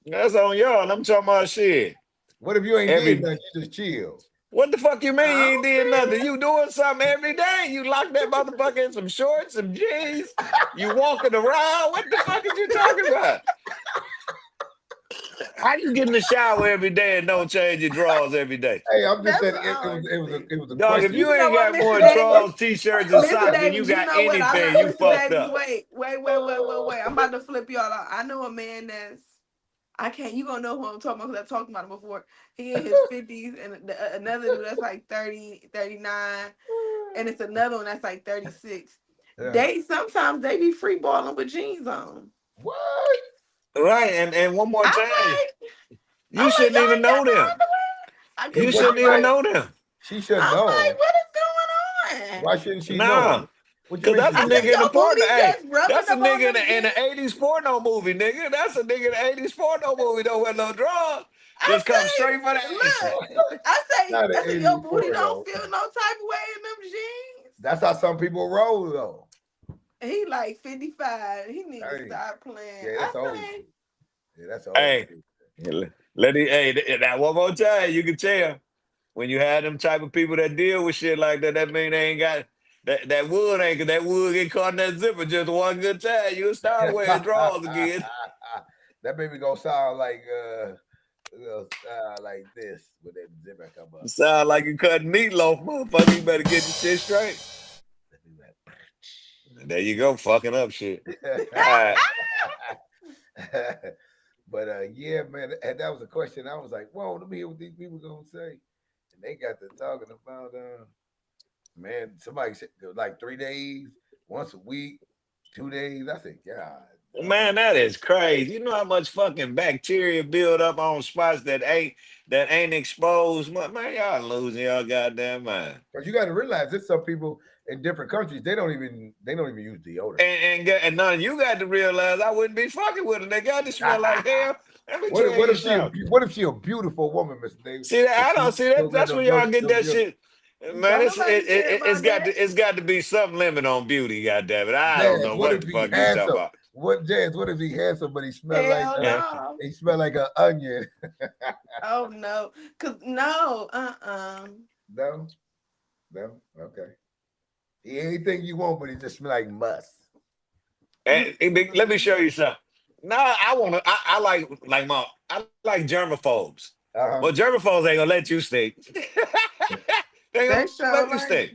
[SPEAKER 3] That's on y'all. I'm talking about shit.
[SPEAKER 2] What if you ain't did nothing? You just chill.
[SPEAKER 3] What the fuck you mean you ain't did nothing? You doing something every day. You lock that motherfucker in some shorts, some jeans. You walking around. What the fuck is you talking about? How you get in the shower every day and don't change your drawers every day?
[SPEAKER 2] Hey, I'm just saying it was a
[SPEAKER 3] dog,
[SPEAKER 2] question.
[SPEAKER 3] if you ain't got more drawers, t-shirts, and socks than you got anything, you fucked up.
[SPEAKER 13] Wait. I'm about to flip y'all out. I know a man you gonna know who I'm talking about because I've talked about him before. He in his 50s and another dude that's like 30, 39, and it's another one that's like 36. Yeah. Sometimes they be free balling with jeans on.
[SPEAKER 2] What?
[SPEAKER 3] Right, and one more time. You shouldn't even know them. You shouldn't even know them.
[SPEAKER 2] She should know.
[SPEAKER 13] Like, what is going on?
[SPEAKER 2] Why shouldn't she know? What you
[SPEAKER 3] Cause
[SPEAKER 2] mean?
[SPEAKER 3] that's a
[SPEAKER 13] I
[SPEAKER 3] nigga
[SPEAKER 13] think
[SPEAKER 3] in the
[SPEAKER 13] your
[SPEAKER 3] porno.
[SPEAKER 13] booty
[SPEAKER 3] Hey,
[SPEAKER 13] just rubbing
[SPEAKER 3] that's a
[SPEAKER 13] up on
[SPEAKER 3] nigga
[SPEAKER 13] them
[SPEAKER 3] in the
[SPEAKER 13] jeans.
[SPEAKER 3] 80s porno movie, nigga. That's a nigga in the 80s porno movie. Don't wear no drawers.
[SPEAKER 13] I
[SPEAKER 3] Just come
[SPEAKER 13] say,
[SPEAKER 3] straight for the action.
[SPEAKER 13] look,
[SPEAKER 2] Not an
[SPEAKER 13] I say your
[SPEAKER 2] 80s
[SPEAKER 13] booty don't
[SPEAKER 2] porno.
[SPEAKER 13] feel no type of way in them jeans.
[SPEAKER 2] That's how some people roll, though.
[SPEAKER 13] He like 55. He need to
[SPEAKER 2] Hey,
[SPEAKER 13] stop playing.
[SPEAKER 2] yeah,
[SPEAKER 13] I
[SPEAKER 2] that's old
[SPEAKER 13] say,
[SPEAKER 2] school. Yeah, that's old
[SPEAKER 3] Hey,
[SPEAKER 2] school.
[SPEAKER 3] now one more time, you can tell when you have them type of people that deal with shit like that. That mean they ain't got that wood ain't that wood get caught in that zipper just one good time. You'll start wearing drawers again.
[SPEAKER 2] That baby gonna sound like like this when that zipper come up.
[SPEAKER 3] Sound like you cutting meatloaf, motherfucker. You better get your shit straight. There you go, fucking up shit. All right.
[SPEAKER 2] But yeah, man, and that was a question. I was like, whoa, let me hear what these people gonna say. And they got to talking about man, somebody said like 3 days, once a week, 2 days. I said, God.
[SPEAKER 3] Man, that is crazy. You know how much fucking bacteria build up on spots that ain't exposed? Man, y'all losing y'all goddamn mind.
[SPEAKER 2] But you got to realize there's some people in different countries they don't even use deodorant.
[SPEAKER 3] And none of you got to realize I wouldn't be fucking with them. They got to smell like hell. Let me tell you something.
[SPEAKER 2] What if she a beautiful woman, Mr. Davis?
[SPEAKER 3] See that? I don't see that. That's where y'all get that
[SPEAKER 2] deodorant.
[SPEAKER 3] shit. Man, it's got to be some limit on beauty. Goddamn it! I don't know what the fuck you talking about.
[SPEAKER 2] What if he handsome but he smell
[SPEAKER 13] hell
[SPEAKER 2] like
[SPEAKER 13] no.
[SPEAKER 2] he smell like an onion?
[SPEAKER 13] Oh no, no,
[SPEAKER 2] No, okay. He anything you want, but he just smell like must.
[SPEAKER 3] And let me show you something. No, I like germaphobes. Well, germaphobes ain't gonna let you stink. They gonna let you stink.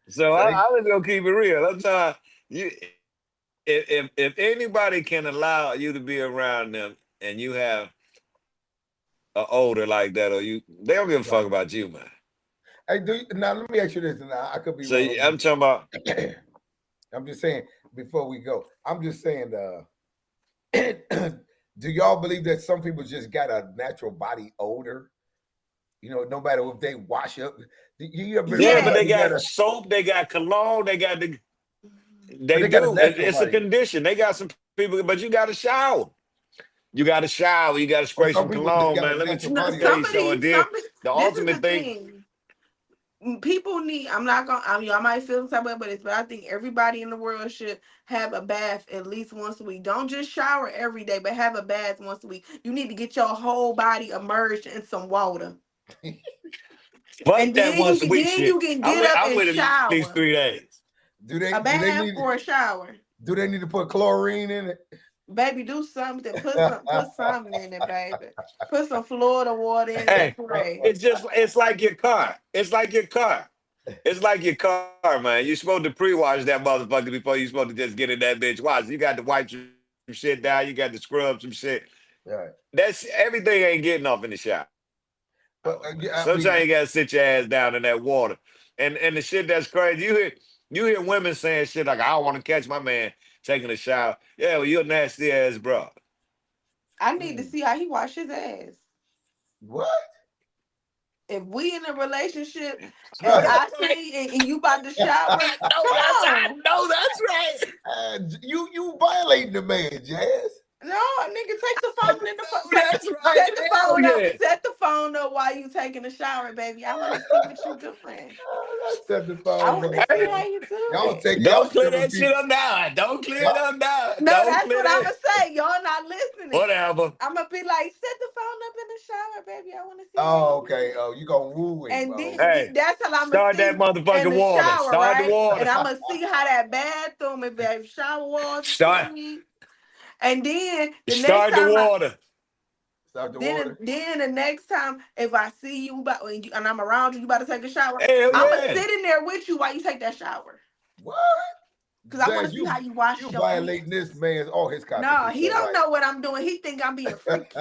[SPEAKER 3] So I was gonna keep it real. I'm telling you, if anybody can allow you to be around them and you have an odor like that, or they don't give a fuck about you, man.
[SPEAKER 2] Hey, now let me ask you this, and I could be wrong.
[SPEAKER 3] I'm talking about.
[SPEAKER 2] I'm just saying before we go. I'm just saying. Do y'all believe that some people just got a natural body odor? You know, no matter if they wash up.
[SPEAKER 3] But they got soap, they got cologne, they got the. They do. It's a condition. They got some people, but you got to shower. You got to shower. You got to spray some cologne, man. Let me tell you something. The ultimate thing.
[SPEAKER 13] People need. I'm not gonna. I might feel some type of way, but I think everybody in the world should have a bath at least once a week. Don't just shower every day, but have a bath once a week. You need to get your whole body immersed in some water.
[SPEAKER 3] And then once a week shit.
[SPEAKER 13] You can get up and shower.
[SPEAKER 3] At least 3 days.
[SPEAKER 13] A bath or a shower?
[SPEAKER 2] Do they need to put chlorine in it?
[SPEAKER 13] Baby, do something. Put something in it, baby. Put some Florida water in it.
[SPEAKER 3] It's like your car. It's like your car. It's like your car, man. You're supposed to pre-wash that motherfucker before you're supposed to just get in that bitch wash. You got to wipe some shit down. You got to scrub some shit.
[SPEAKER 2] Right.
[SPEAKER 3] That's everything ain't getting off in the shower.
[SPEAKER 2] But
[SPEAKER 3] sometimes you gotta sit your ass down in that water. And the shit that's crazy, you hear women saying shit like, I don't want to catch my man taking a shower. Yeah, well, you're a nasty ass bro.
[SPEAKER 13] I need to see how he wash his ass.
[SPEAKER 2] What?
[SPEAKER 13] If we in a relationship and I see and you about to shower,
[SPEAKER 3] no, that's right.
[SPEAKER 2] You violating the man, Jazz.
[SPEAKER 13] No, nigga, take the phone in the phone.
[SPEAKER 3] That's right.
[SPEAKER 13] Set the phone up. Set the phone up while you taking a shower, baby. I want to see what you doing.
[SPEAKER 2] Set the phone.
[SPEAKER 13] I want to see how you doing.
[SPEAKER 3] Don't clear that shit up now. Don't clear it up now.
[SPEAKER 13] No, that's what I'm gonna say. Y'all not listening.
[SPEAKER 3] Whatever.
[SPEAKER 13] I'm gonna be like, set the phone up in the shower, baby. I want to see.
[SPEAKER 2] Oh, okay. Oh, you gonna woo him.
[SPEAKER 13] And then that's how I'm
[SPEAKER 3] start
[SPEAKER 13] gonna
[SPEAKER 3] that motherfucking water.
[SPEAKER 13] Shower,
[SPEAKER 3] Start
[SPEAKER 13] right?
[SPEAKER 3] the water.
[SPEAKER 13] And I'm gonna see how that bathroom, if that shower walls. And then
[SPEAKER 3] start the water.
[SPEAKER 2] Start the water.
[SPEAKER 13] Then the next time, if I see you and I'm around you, you about to take a shower.
[SPEAKER 3] Hell
[SPEAKER 13] I'm gonna sit in there with you while you take that shower.
[SPEAKER 2] What?
[SPEAKER 13] Because I want to see how you wash your
[SPEAKER 2] violating this man's his
[SPEAKER 13] No, he don't know what I'm doing. He think I'm being freaky.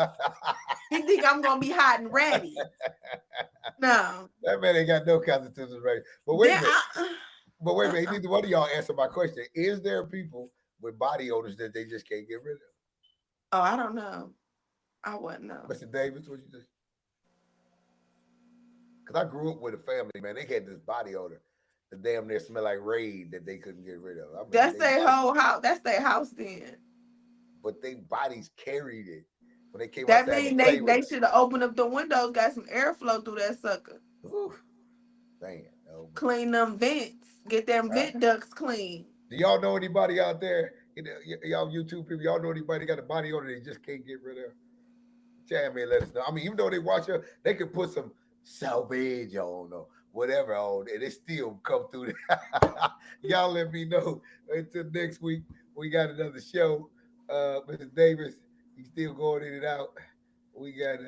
[SPEAKER 13] He think I'm gonna be hot and ready. No,
[SPEAKER 2] that man ain't got no constitution ready. But wait a minute. But wait a minute. Neither one of y'all answer my question. Is there people with body odors that they just can't get rid of?
[SPEAKER 13] Oh, I don't know. I wouldn't know.
[SPEAKER 2] Mr. Davis, what you think? Because I grew up with a family, man. They had this body odor. the damn near smell like Raid that they couldn't get rid of. I mean,
[SPEAKER 13] That's their whole house. That's their house then.
[SPEAKER 2] But they bodies carried it when they came
[SPEAKER 13] That
[SPEAKER 2] outside
[SPEAKER 13] mean
[SPEAKER 2] to play
[SPEAKER 13] they
[SPEAKER 2] with
[SPEAKER 13] should have opened up the windows, got some airflow through that sucker.
[SPEAKER 2] Oof. Damn. No,
[SPEAKER 13] Clean them vents. Get them vent ducts clean.
[SPEAKER 2] do y'all know anybody out there? Y'all YouTube people, y'all know anybody got a body on it they just can't get rid of? Chat me, let us know. I mean, even though they watch her, they could put some salvage on or whatever on, and it still come through. Y'all let me know. Until next week, we got another show. Mr. Davis, he's still going in and out. We got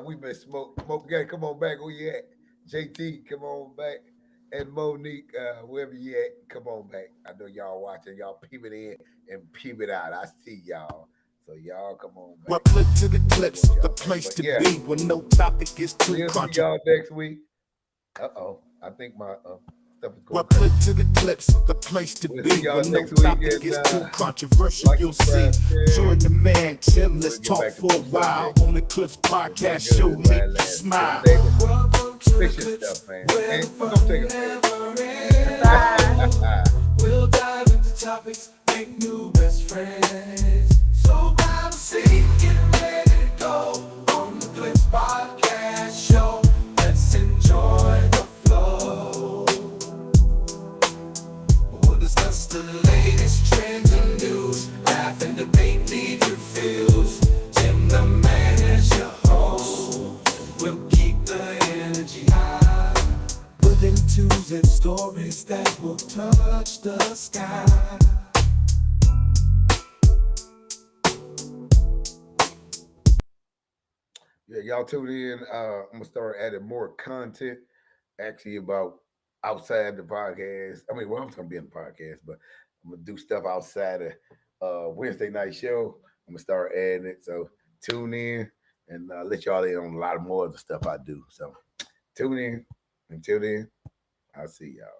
[SPEAKER 2] we've been smoke. Guy, come on back. Where you at? JT, come on back. And Monique, wherever you at, come on back. I know y'all watching. Y'all peep it in and peep it out. I see y'all. So y'all come on back.
[SPEAKER 1] Well, click to the clips, the place to be when no topic is too
[SPEAKER 2] We'll see
[SPEAKER 1] controversial.
[SPEAKER 2] y'all next week. I think my stuff is going.
[SPEAKER 1] Well, click to the clips, the place to
[SPEAKER 2] We'll
[SPEAKER 1] be
[SPEAKER 2] see y'all
[SPEAKER 1] when no
[SPEAKER 2] next week,
[SPEAKER 1] topic
[SPEAKER 2] and,
[SPEAKER 1] is too controversial.
[SPEAKER 2] like
[SPEAKER 1] You'll
[SPEAKER 2] and
[SPEAKER 1] see.
[SPEAKER 2] subscribe,
[SPEAKER 1] Join the man Tim. Let's
[SPEAKER 2] We'll get
[SPEAKER 1] talk
[SPEAKER 2] back
[SPEAKER 1] for a
[SPEAKER 2] to
[SPEAKER 1] while
[SPEAKER 2] Sunday.
[SPEAKER 1] on the Clips Podcast
[SPEAKER 2] Good
[SPEAKER 1] Show.
[SPEAKER 2] as
[SPEAKER 1] Make you
[SPEAKER 2] last.
[SPEAKER 1] smile.
[SPEAKER 2] Fix your stuff, man. And don't take a
[SPEAKER 1] We'll dive into topics, make new best friends. So grab a seat, get ready to go on the Clips Podcast Show. Let's enjoy the flow. We'll discuss the latest trends and news. Laugh and debate, leave your feels. Tim the man is your host. We'll keep the energy high. Putting tunes and stories that will touch the sky.
[SPEAKER 2] Yeah, y'all tune in. I'm gonna start adding more content actually about outside the podcast. I mean, well, I'm gonna be in the podcast, but I'm gonna do stuff outside of Wednesday night show. I'm gonna start adding it. So tune in and let y'all in on a lot more of the stuff I do. So tune in. Until then, I'll see y'all.